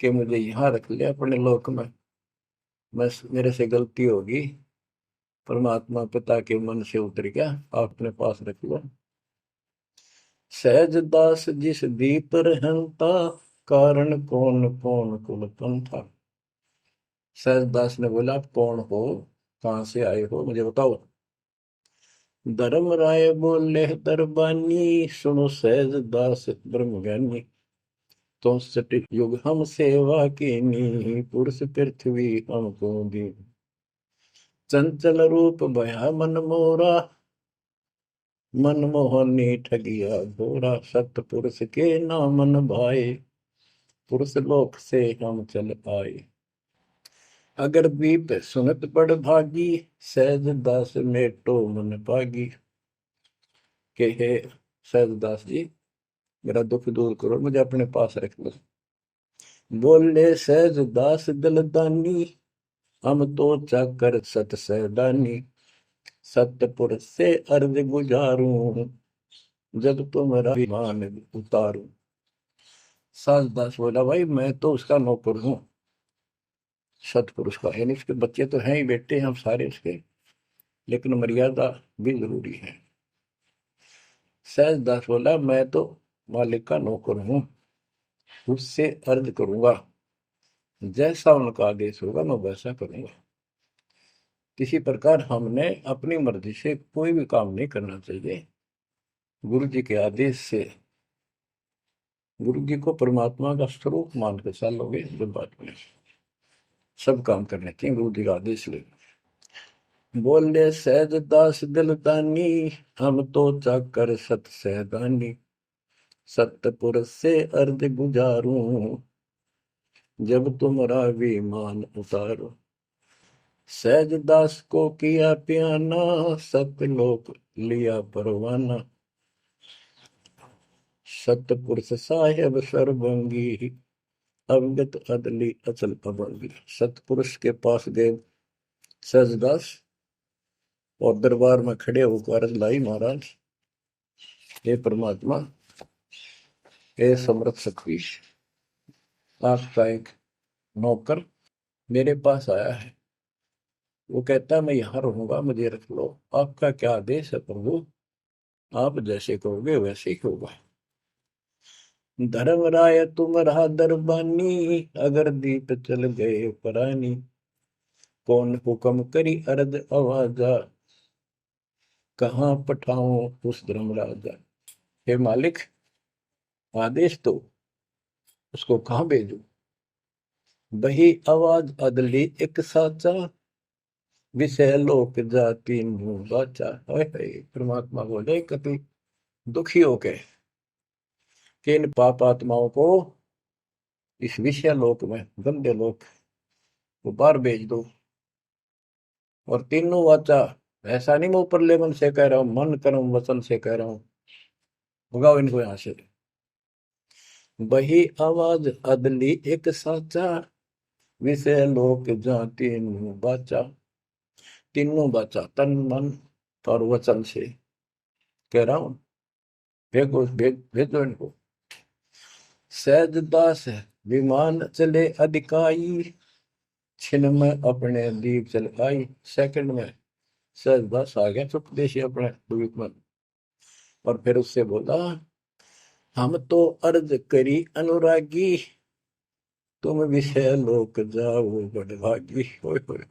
कि मुझे यहाँ रख ले अपने लोक में, मैं मेरे से गलती होगी, परमात्मा पिता के मन से उतर गया, आप अपने पास रख लो। सहज दास जिस दीप रहता, कारण कौन कौन कुल पंथा। सहज दास ने बोला, आप कौन हो, कहां से आए हो, मुझे बताओ। धर्म राय बोले दरबानी, सुनो सहज दास ब्रह्म ज्ञानी। तो सटिक युग हम सेवा कीनी, पुरुष पृथ्वी हमको दी। चंचल रूप भया मन मोरा, मनमोहनी ठगिया घोरा। सतपुरुष के नामन भाए, पुरुष लोक से हम चल आए। अगर दीप सुनत बड़ भागी, सहज दास मेटो मन पागी। के हे सहज दास जी, मेरा दुख दूर करो, मुझे अपने पास रख लो। बोले सहज दास दलदानी, हम तो चाकर सत सहदानी। सतपुर से अर्ज गुजारूं, जब तुम्हारा विमान उतारूं। सहज दास बोला, भाई मैं तो उसका नौकर हूं, सतपुरुष का, यानी उसके बच्चे तो हैं ही, बेटे हम सारे उसके, लेकिन मर्यादा भी जरूरी है। सहज दास बोला, मैं तो मालिक का नौकर हूं, उससे अर्ज करूंगा, जैसा उनका आदेश होगा मैं वैसा करूंगा। किसी प्रकार हमने अपनी मर्जी से कोई भी काम नहीं करना चाहिए, गुरु जी के आदेश से। गुरु जी को परमात्मा का स्वरूप मानकर चलोगे जब बात में, सब काम करने चाहिए गुरु जी का आदेश ले। बोले सहज दास दिलदानी, हम तो चाकर सत सहदानी। सतपुर से अर्ज गुजारूं, जब तुम्हारा विमान उतारो। सहज दास को किया प्याना, सतलोक लिया परवाना। सतपुरुष साहेब सर्वंगी, अवगत अदली अचल अभंगी। सतपुरुष के पास गए सहजदास और दरबार में खड़े होकर अर्ज लाई, महाराज हे परमात्मा, हे समर्थ शक्ति, आपका एक नौकर मेरे पास आया है, वो कहता है मैं यहाँ रहूंगा, मुझे रख लो, आपका क्या आदेश है प्रभु, आप जैसे कहोगे वैसे ही होगा। धर्म राय तुम रहा दरबानी, अगर दीप चल गए परानी। कौन हुक्म करी अर्ज आवाजा, कहाँ पठाऊं उस धर्म राजा। हे मालिक, आदेश दो, उसको कहाँ भेजूं। बही आवाज अदली एक साचा, विषय लोक जाति मुंह बाचा। परमात्मा बोले, कभी दुखी होके कि इन पाप आत्माओं को इस विषय लोक में, गंदे लोक, वो बाहर भेज दो। और तीनों वाचा, ऐसा नहीं मैं ऊपर लेवल से कह रहा हूं, मन कर्म वचन से कह रहा हूं, भगाओ इनको यहां से। बही आवाज अदली एक साचा, विषय लोक जाति मुंह बाचा। तीनों बाचा, तन मन और वचन से कह रहा हूं, भेजो भेजो इनको। सहज दास विमान चले अधिकाई, छिन में अपने दीप चलकाई। सेकंड में सहज दास आ गया चुपदेशी अपने द्वीप में, और फिर उससे बोला, हम तो अर्ज करी अनुरागी, तुम विषय लोक जाओ बड़भागी। होय होय।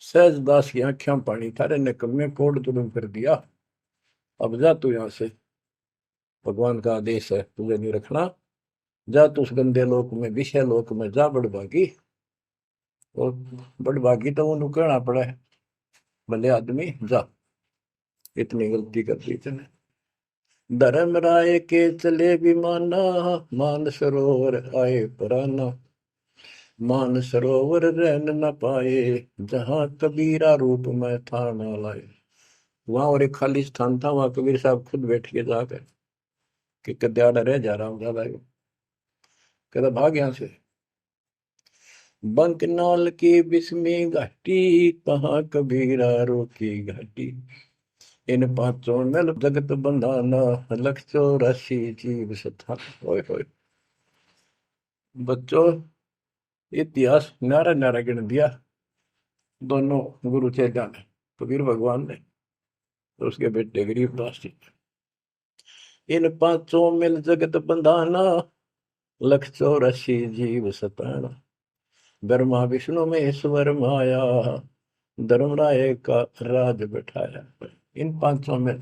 सहजदास की आंखें पानी, थारे निकम्मे कोड तुम कर दिया, अब जा तू यहां से, भगवान का आदेश है तुझे नहीं रखना, जा तू उस गंदे लोक में, विषय लोक में जा बड़भागी। और बड़भागी तो वो कहना पड़ा है, भले आदमी जा, इतनी गलती कर दी तूने। धर्म राय के चले विमाना, मान सरोवर आए पराना, मान सरोवर रहन न पाए, जहां कबीरा रूप में था न लाए। वहां और एक खाली स्थान था, वहां कबीर साहब खुद बैठ के जाकर कि कद्याड़ा रह जा रहा हूं ज्यादा, कहता भाग यहां से। बंकनाल की बिस्मी घाटी, कहाँ कबीरा रोकी घाटी, इन पांचों नल जगत बंधाना, लख 84 जीव सथा। ओए होए बच्चों, इतिहास नारा नारा गिन दिया दोनों गुरु चेला ने, कबीर भगवान ने और उसके बेटे गरीबदास जी। इन पांचों मिल जगत बंधाना, लख 84 जीव सताना, ब्रह्मा विष्णु महेश्वर माया, धर्मराय का राज बैठाया। इन पांचों में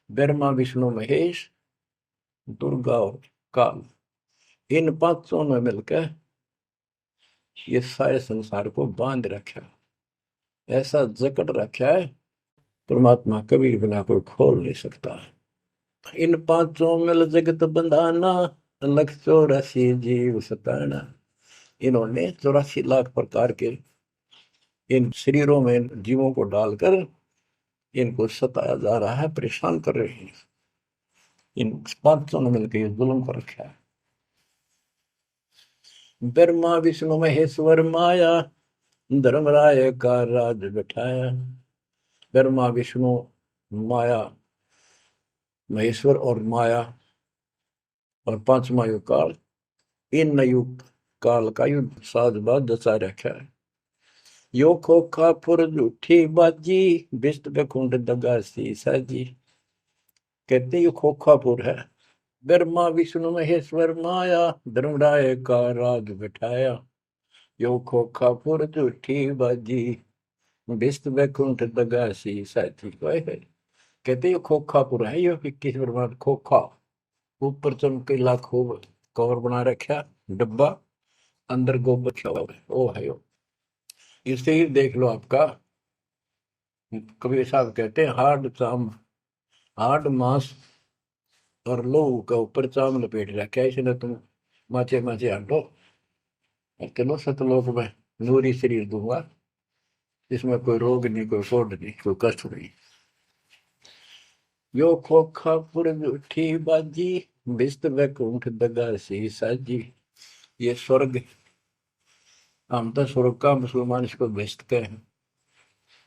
ब्रह्मा विष्णु महेश, दुर्गा और काल, इन पांचों ने मिलकर ये सारे संसार को बांध रखा, ऐसा जकड़ रखा है, परमात्मा कबीर बिना कोई खोल नहीं सकता। इन पांचों मिल जगत बंधाना, लख 84 जीव सताना। इन्होंने 84 लाख प्रकार के इन शरीरों में जीवों को डालकर इनको सताया जा रहा है, परेशान कर रहे हैं। इन पांचों ने मिलकर ये जुल्म कर रखा है। ब्रह्मा विष्णु महेश्वर माया, धर्मराय का राज बैठाया। ब्रह्मा विष्णु माया, महेश्वर और माया और पांचवा युग काल, इन युग काल का युद्ध साजबाज दसा रखा है। यो खोखा फुर झूठी बाजी, बिस्त कुंड दगासी साजी। कहते यो खोखापुर है। ब्रह्मा विष्णु महेश्वर माया, धर्मराय का राज बैठाया। यो खोखापुर झूठी बाजी, बिस्त बैकुंठ दगासी साथी। कहते यो खोखापुर है, यो 21 ब्रह्मांड खोखा, ऊपर चमकीला खूब कवर बना रखा डब्बा, अंदर गोबर रखा हुआ है, ओ है यो। इसे ही देख लो आपका, कबीर साहब कहते हैं हार्ड चाम, हार्ड मांस और लोहू का ऊपर चाम लपेट रखा है, इसने तुम माचे माचे आटो और चलो सतलोक में नूरी शरीर दूंगा, इसमें कोई रोग नहीं, कोई फोड़ नहीं, कोई कष्ट नहीं। यो खोखा पुर उठी बाजी, बिस्त वैकुंठ दगासी साजी। ये स्वर्ग, हम तो स्वर्ग का मुसलमान इसको बेस्ट कहे हैं।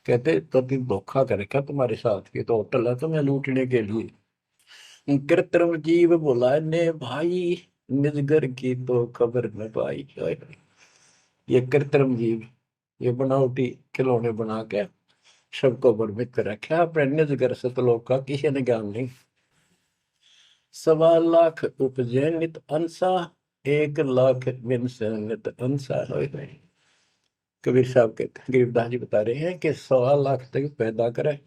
कहते तो धोखा कर रखा तुम्हारे साथ, ये तो होटल है तुम्हें लूटने के लिए। कृत्रिम जीव बुलाए ने भाई, निजगर की तो खबर न पाई। ये कृत्रिम जीव, ये बनावटी खिलौने बना के सबको भ्रमित कर रखा, अपने निजगर सतलोक का किसी ने ज्ञान नहीं। 1.25 लाख उपजे नित अंसा, 1 लाख बिन से नित अंसा। कबीर साहब कहते, गरीबदास जी बता रहे हैं कि 1.25 लाख तक पैदा करे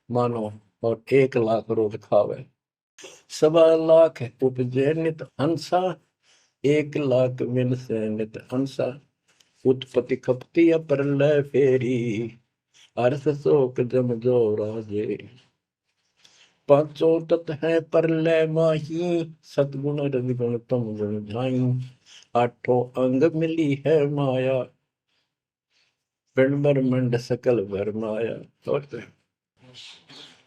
मानो और 1 लाख रोज खावे। 1.25 लाख उपजे नित हंसा, 1 लाख बिन से नित हंसा। उत्पत्ति खपती प्रलय फेरी, अर्थ शोक जम जो राजे। पांचों तत् है प्रलय माही, सतगुण रजगुण तुम गुण झाई। आठों अंग मिली है माया, पिंड ब्रह्मंड सकल भरमाया।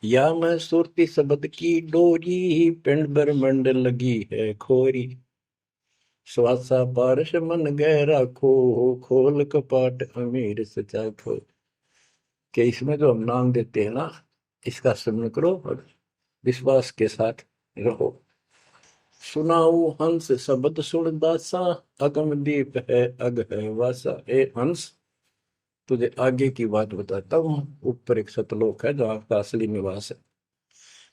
या मैं सुरती शब्द की डोरी, पिंड ब्रह्मंड लगी है खोरी। श्वासा पारस मन गहरा खो, खोल कपाट अमीर सचा खो। कि इसमें जो हम नाम देते हैं ना, इसका स्मरण करो और विश्वास के साथ रहो। सुनाऊ हंस शब्द सुन दासा, अगम दीप है अग है वासा। ए हंस, तुझे आगे की बात बताता हूँ। ऊपर एक सतलोक है जहाँ का असली निवास है।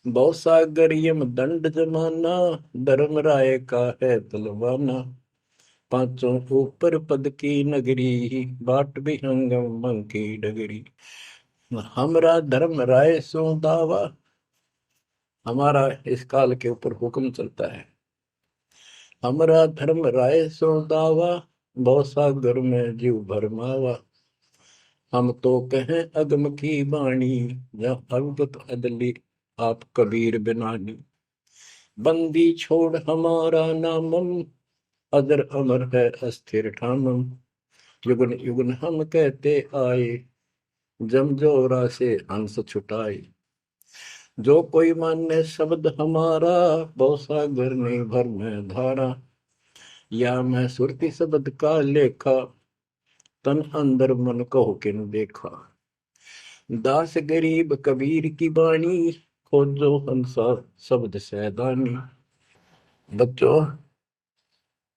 बहुत सागर यम दंड जमाना, धर्म राय का है तलवाना। पांचों ऊपर पद की नगरी, बाट विहंगम मन की डगरी। हमरा धर्म राय सो दावा, हमारा इस काल के ऊपर हुक्म चलता है। हमरा धर्म राय सो दावा, भव सागर में जीव भरमावा। हम तो कहें अगम की वाणी, जहाँ अवगत अदली आप कबीर बिनानी। बंदी छोड़ हमारा नामम, अदर अमर है अस्थिर ठामम। युगन युगन हम कहते आए, जमजोरा से हंस छुटाए। जो कोई माने शब्द हमारा, भव सागर ने भर में धारा। या मैं सुरती शब्द का लेखा, तन अंदर मन कहो किन देखा। दास गरीब कबीर की बाणी, खोजो हंसा शब्द सैदानी। बच्चों,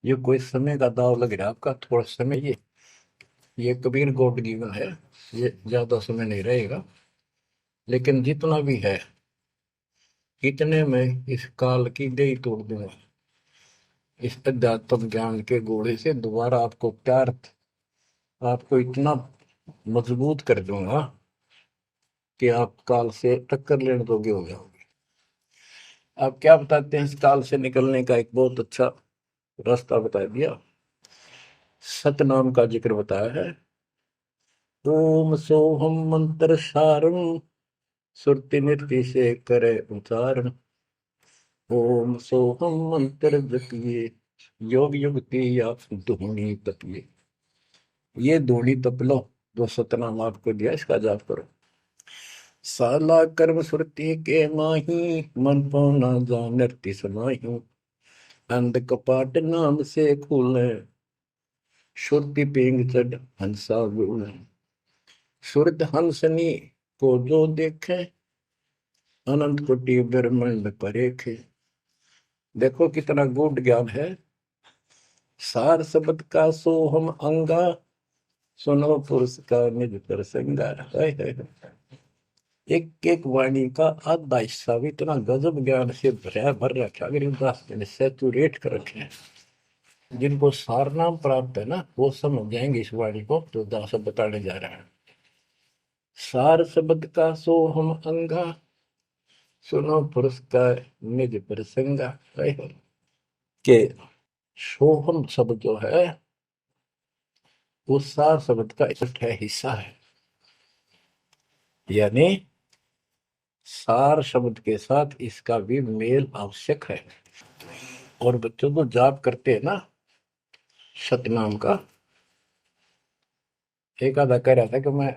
ये कोई समय का दाव लग रहा है आपका, थोड़ा समय। ये कबीर गॉड गिवन है, ये ज्यादा समय नहीं रहेगा। लेकिन जितना भी है, इतने में इस काल की दई तोड़ दूंगा। इस अध्यात्म ज्ञान के घोड़े से दोबारा आपको प्यार, आपको इतना मजबूत कर दूंगा कि आप काल से टक्कर लेने जोगे हो जाओगे। आप क्या बताते हैं, इस काल से निकलने का एक बहुत अच्छा रास्ता बता दिया। सतनाम का जिक्र बताया है। ओम सोहम मंत्र सारम, सुरति नृत्य से करे उच्चारण। ओम सोहम मंत्र जपिए, योग युक्ति या धूनी तपिए। ये धूनी तप लो, जो सतनाम आपको दिया, इसका जाप करो। साला कर्म सुरति के माही, मन पौना जा नृत्य समाही। अंध कपाट नाम से खुले, शुद्धि पेंग चढ़ हंसा गुण। शुद्ध हंसनी को जो देखे, अनंत कोटि ब्रह्मांड परेखे। देखो कितना गूढ़ ज्ञान है। सार शब्द का सोहम अंगा, सुनो पुरुष का निज प्रसंगा। एक एक वाणी का आधा हिस्सा भी इतना गजब ज्ञान से भर रखा, गरीबदास ने सैचुरेट कर रखे हैं। जिनको सारनाम प्राप्त है ना, वो समझ जाएंगे इस वाणी को जो दास बताने जा रहा है। सार शब्द का सोहम अंगा, सुनो पुरुष का निज प्रसंगा। के सोहम शब्द जो है, वो सार शब्द का इकट्ठा हिस्सा है। यानी सार शब्द के साथ इसका भी मेल आवश्यक है। और बच्चों को जाप करते हैं ना सतनाम का, एक आधा कह रहा था कि मैं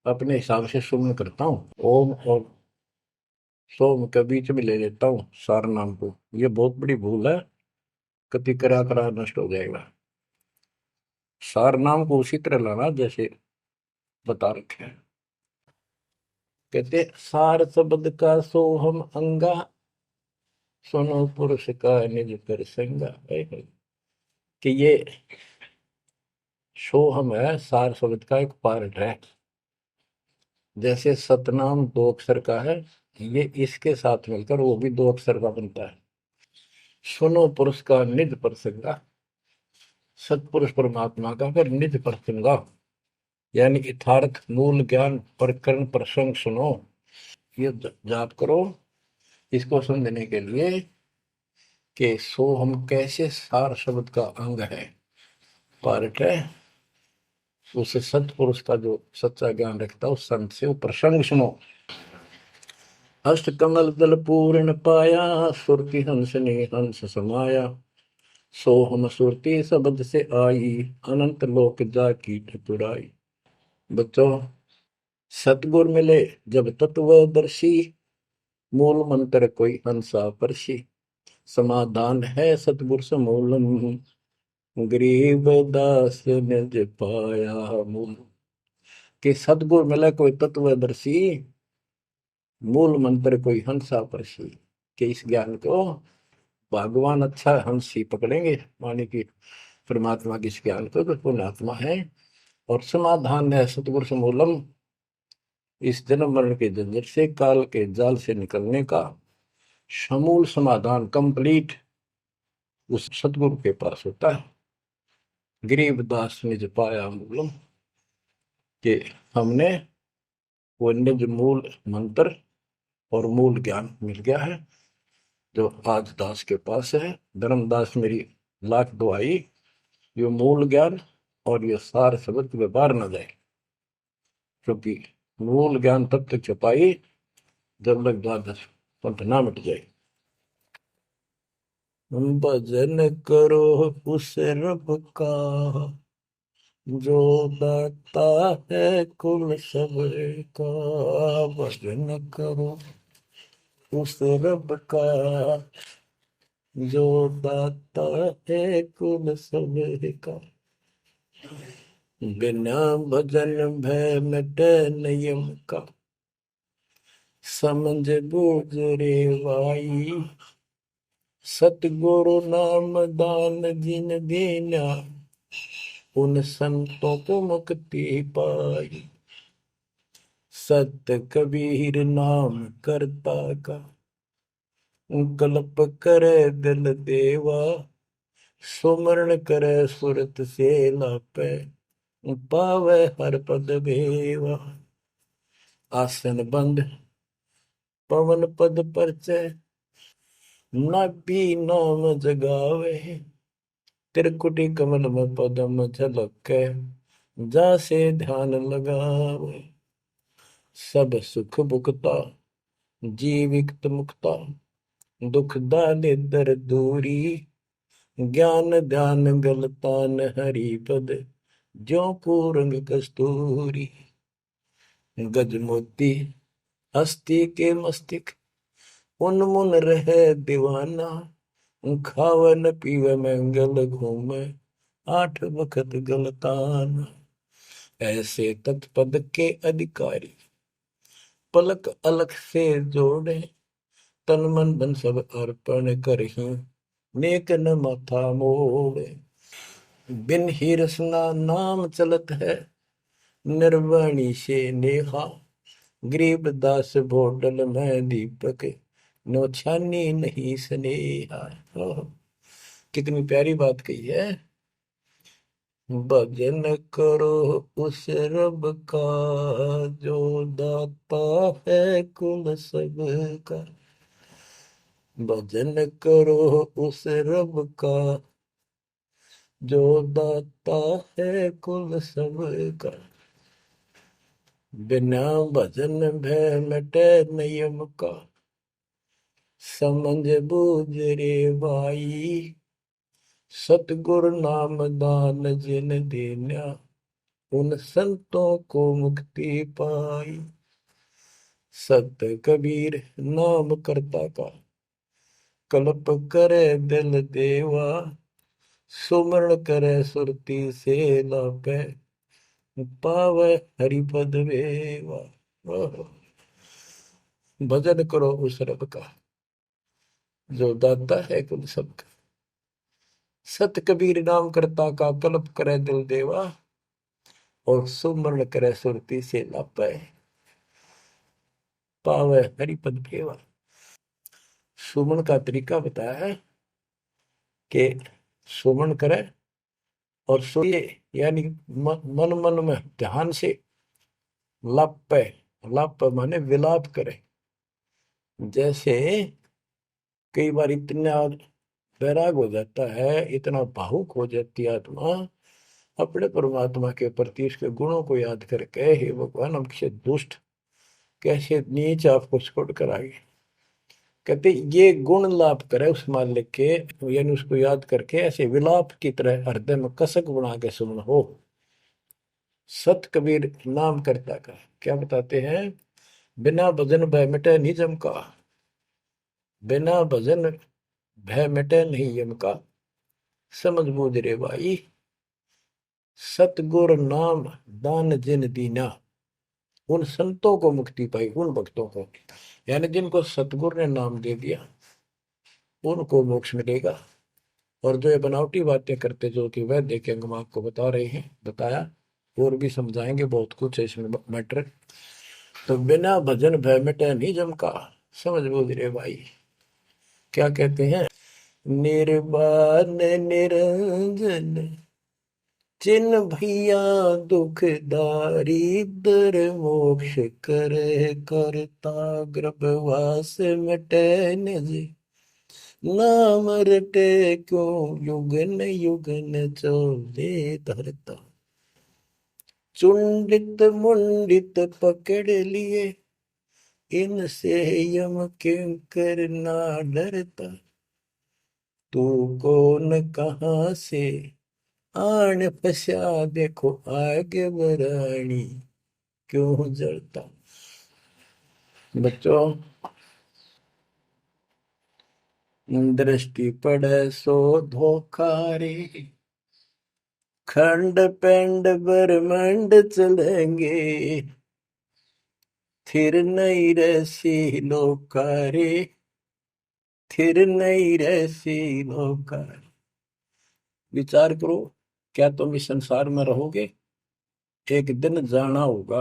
अपने हिसाब से सुमन करता हूँ, ओम और सोम के बीच में ले लेता हूँ सार नाम को। ये बहुत बड़ी भूल है, कति करा करा नष्ट हो जाएगा। सार नाम को उसी तरह लाना जैसे बता रखे हैं। कहते सार शब्द का सोहम अंगा, सुनो पुरुष का निज प्रसंगा। कि ये सोहम है, सार शब्द का एक पार्ट है। जैसे सतनाम दो अक्षर का है, ये इसके साथ मिलकर वो भी दो अक्षर का बनता है। सुनो पुरुष का निज प्रसंगा, सतपुरुष परमात्मा का फिर निज प्रसंगा, यानी यथार्थ मूल ज्ञान प्रकरण प्रसंग सुनो। ये जाप करो इसको समझने के लिए कि सो हम कैसे सार शब्द का अंग है, पार्ट है। उसे सतपुरुष का जो सच्चा ज्ञान रखता है, उस संत से वो प्रसंग सुनो। अष्ट कमल दल पूर्ण पाया, सुरति हंस ने हंस समाया। सो हम सुरति शब्द से आई, अनंत लोक जाकी ठकुराई। बच्चों, सतगुर मिले जब तत्वदर्शी, मूल मंत्र कोई हंसा परसी। समाधान है सतगुर समूलम, गरीब दास निज पाया मूल। कि सतगुर मिले कोई तत्वदर्शी, मूल मंत्र कोई हंसा परसी। कि इस ज्ञान को भगवान अच्छा हंस ही पकड़ेंगे, माने कि परमात्मा के इस ज्ञान को तो पुण्यात्मा है। और समाधान है सतगुर समूलम, इस जन्म मरण के झंझट से, काल के जाल से निकलने का समूल समाधान कंप्लीट उस सतगुरु के पास होता है। गरीबदास निज पाया मूलम, कि हमने वो निज मूल मंत्र और मूल ज्ञान मिल गया है जो आज दास के पास है। धर्मदास मेरी लाख दुआई, ये मूल ज्ञान और ये सार शब्द व्यवहार न जाए, क्योंकि मूल ज्ञान तब तक छुपाई जब तक द्वादश पंथ ना मिट जाए। भजन करो उस रब का जो दाता है कुल सबका, भजन करो उस रब का जो दाता है कुल सबका। बिना भजन भय मिटे नियम का, समझ बूझ रे भाई, सतगुरु नाम दान जिन दीना, उन संतों को मुक्ति पाई। सत कबीर नाम करता का, कल्प करे दिल देवा, सुमरण करे सुरत से लापे, पावे हर पद भेवा। आसन बंद पवन पद परचय, नाभि नाम जगावे, त्रिकुटी कमल में पदम झलके, जासे ध्यान लगावे। सब सुख भुगता जीवित मुक्ता, दुख दाले दर दूरी, ज्ञान ध्यान गलतान हरि पद, ज्यों पूरंग कस्तूरी। गज मोती हस्ती के मस्तिष्क, उन्मुन रहे दीवाना, खावे न पीवे मंगल घूमे, आठ बखत गलतान। ऐसे तत्पद के अधिकारी, पलक अलख से जोड़े, तन मन धन सब अर्पण करही, नेक न माथा मोड़े। बिन ही रसना नाम चलत है, निर्वाणी से नेहा, गरीबदास भोडल में दीपक, नो छानी नहीं स्नेहा। कितनी प्यारी बात कही है। भजन करो उस रब का जो दाता है कुल सबका, भजन करो उस रब का जो दाता है कुल सबका। बिना भजन भय मिटे नियम का, समझ बूझ रे भाई, सतगुरु नाम दान जिन देना, उन संतों को मुक्ति पाई। सत कबीर नाम करता का, कल्प करे दिल देवा, सुमरण करे सुरती से लापे, पावे हरिपद वेवा। भजन करो उस रब का जो दाता है कुल सबका। सत कबीर नाम करता का, कल्प करे दिल देवा, और सुमरण करे सुरती से लापे, पावे हरिपद भेवा। सुमन का तरीका बताया है कि सुमन करे और सुने, यानी मन मन में ध्यान से लापे, लाप माने विलाप करे। जैसे कई बार इतना वैराग हो जाता है, इतना भावुक हो जाती है आत्मा अपने परमात्मा के प्रति, इसके गुणों को याद करके, हे भगवान हमसे दुष्ट कैसे नीच आपको छोड़कर आगे। कहते ये गुण लाप करे उस मालिक के, यानी उसको याद करके ऐसे विलाप की तरह हृदय में कसक बना के सुन हो। सत कबीर नाम करता का क्या बताते हैं, बिना भजन भय मिटे निजम का, बिना भजन भय मिटे नहीं यम का, समझ बूझ रे भाई, सतगुर नाम दान जिन दीना, उन संतों को मुक्ति पाई, उन भक्तों को, यानी जिनको सतगुरु ने नाम दे दिया उनको मोक्ष मिलेगा। और जो ये बनावटी बातें करते जो कि वह देखेंगे, हम आपको बता रहे हैं, बताया और भी समझाएंगे, बहुत कुछ है इसमें मैटर। तो बिना भजन भय मिटे नहीं जम का, समझ बूझ रे भाई। क्या कहते हैं, निर्वाण निरंजन जिन भैया दुख दारिद्र मोक्ष करे करता गर्भवास मिटे निज नाम रटे क्यों युगन युगन चोले धरता चुंडित मुंडित पकड़ लिए इनसे यम किंकर ना डरता तू कौन कहाँ से आन फसा देखो आगे बरानी क्यों जलता। बच्चों, दृष्टि पड़े सो धोखा रे खंड पेंड ब्रह्मांड चलेंगे थिर नहीं रसी लोकारे थिर नहीं रसी लोकारे। विचार करो, क्या तुम इस संसार में रहोगे? एक दिन जाना होगा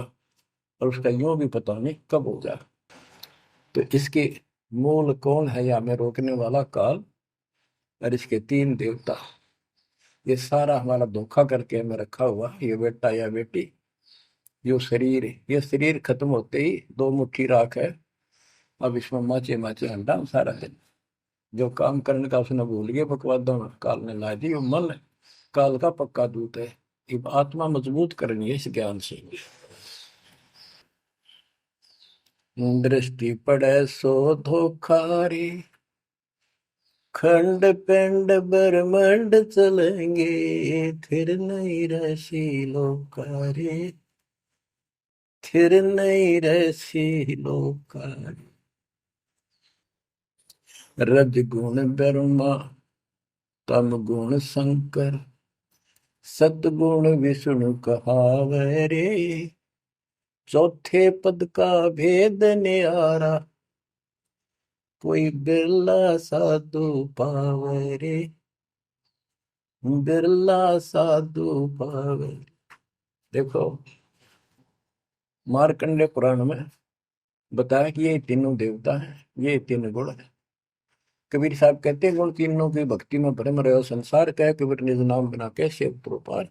और उसका यूं भी पता नहीं कब होगा। तो इसके मूल कौन है या में रोकने वाला? काल और इसके तीन देवता। ये सारा हमारा धोखा करके हमें रखा हुआ ये बेटा या बेटी, ये शरीर खत्म होते ही दो मुट्ठी राख है, अब इसमें माचे माचे अंडा सारा दिन जो काम करने का उसने भूल गया बकवादों में काल ने ला दी। वो मन काल का पक्का दूत है। अब आत्मा मजबूत करनी है इस ज्ञान से। दृष्टि पड़े सो धोखा रे खंड पेंड ब्रह्मांड चलेंगे फिर नहीं रसी लोकारे फिर नहीं रसी लोकारे। रज गुण ब्रह्मा तम गुण शंकर सतगुण विष्णु कहावे रे चौथे पद का भेद न्यारा कोई बिरला साधु पावे रे बिरला साधु पावे। देखो, मार्कंडे पुराण में बताया कि ये तीनों देवता हैं, ये तीन गुण है। कबीर साहब कहते हैं गुण तीनों की भक्ति में भ्रम रहे संसार कह कबीर निज नाम बिना कैसे पार।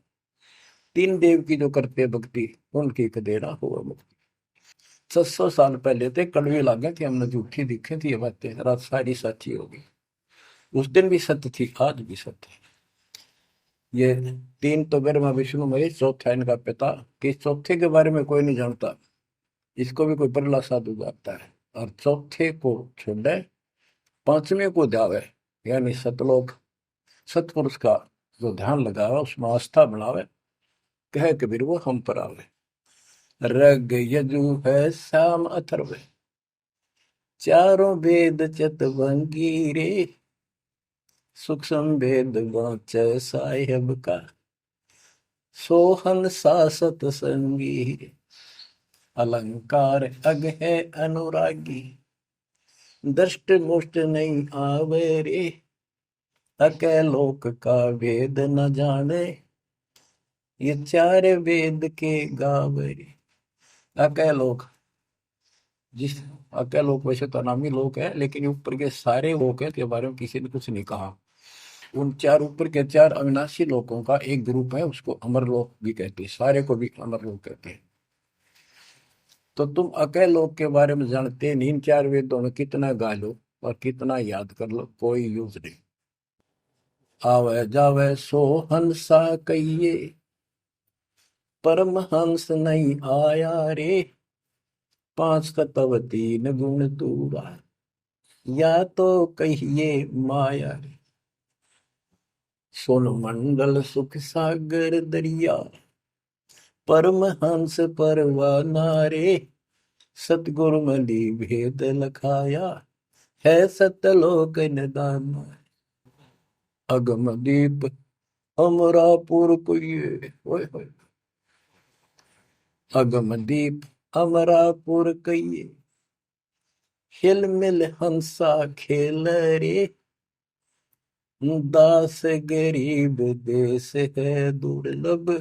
तीन देव की जो करते भक्ति उनकी कदेरा हुआ मुक्ति। 600 साल पहले थे कड़वी लागे कि हमने झूठी दिखे थी ये बातें रात सारी सच्ची होगी। उस दिन भी सत्य थी, आज भी सत्य है। ये तीन तो ब्रह्मा विष्णु महेश, चौथा इनका पिता। कि चौथे के बारे में कोई नहीं जानता, इसको भी कोई परला साधु जानता है। और चौथे को छोड़े पांचवें को जावे, यानी सतलोक सतपुरुष का जो ध्यान लगावे उसमें आस्था बढ़ावे, कहे कबीर वो हम पर आवे। रग यजु है श्याम अथर्व चारों वेद चतवंगी रे सूक्ष्म वेद वाच साहेब का सोहन सासत संगी अलंकार अग है अनुरागी दृष्ट मुष्ट नहीं आवे रे अके लोक का वेद न जाने ये चार वेद के गावे रे। अके लोक, जिस अके लोक वैसे तो नामी लोक है लेकिन ये ऊपर के सारे लोक है के बारे में किसी ने कुछ नहीं कहा। उन चार ऊपर के चार अविनाशी लोकों का एक ग्रुप है, उसको अमर लोक भी कहते हैं, सारे को भी अमर लोक कहते हैं। तो तुम अके लोक के बारे में जानते नहीं, इन चार वेदों में कितना गा लो और कितना याद कर लो कोई यूज नहीं। आवे जावे सो हंसा कहिए परम हंस नहीं आया रे पांच तत्व तीन गुण दूरा या तो कहिए माया रे सोन मंडल सुख सागर दरिया परम हंस परवाना रे सतगुरु मली भेद लखाया है सतलोक निदान अगम दीप अमरापुर कुये ओए होए अगम दीप अमरापुर कहिए हिल मिल हंसा खेल रे दास गरीब देश है दुर्लभ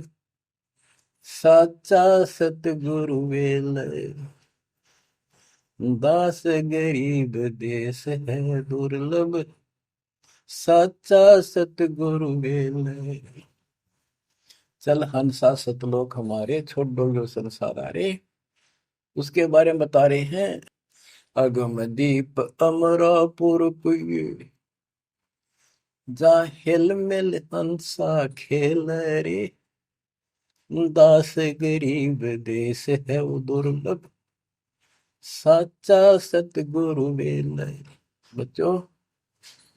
साचा सतगुरु वेल दास गरीब देश है दुर्लभ साचा सतगुरु वेल चल हंसा सतलोक हमारे, छोड़ दो जो संसार आरे। उसके बारे में बता रहे हैं। अगम दीप अमरापुर पुई, जा हिल मिल हंसा खेल रे। दास गरीब देश है वो दुर्लभ, साचा सतगुरु वेल। बच्चों,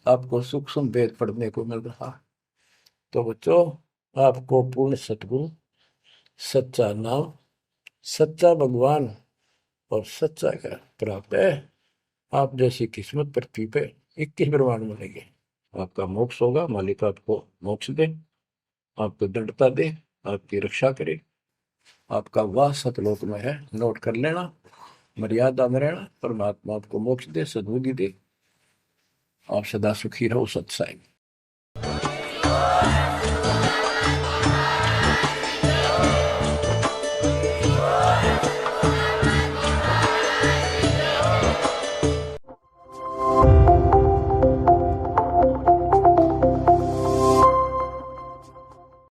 आपको सूक्ष्म वेद पढ़ने को मिल रहा। तो बच्चों, आपको पूर्ण सतगुरु, सच्चा नाम, सच्चा भगवान और सच्चा का प्राप्त है। आप जैसी किस्मत पृथ्वी पे 21 ब्रह्मांड मिलेंगे। आपका मोक्ष होगा, मालिक आपको मोक्ष दे, आपको दृढ़ता दे, आपकी रक्षा करे। आपका वास सतलोक में है, नोट कर लेना। मर्यादा में रहना, परमात्मा आपको मोक्ष दे, सद्बुद्धि दे। आप सदा सुखी रहो, सत्साई।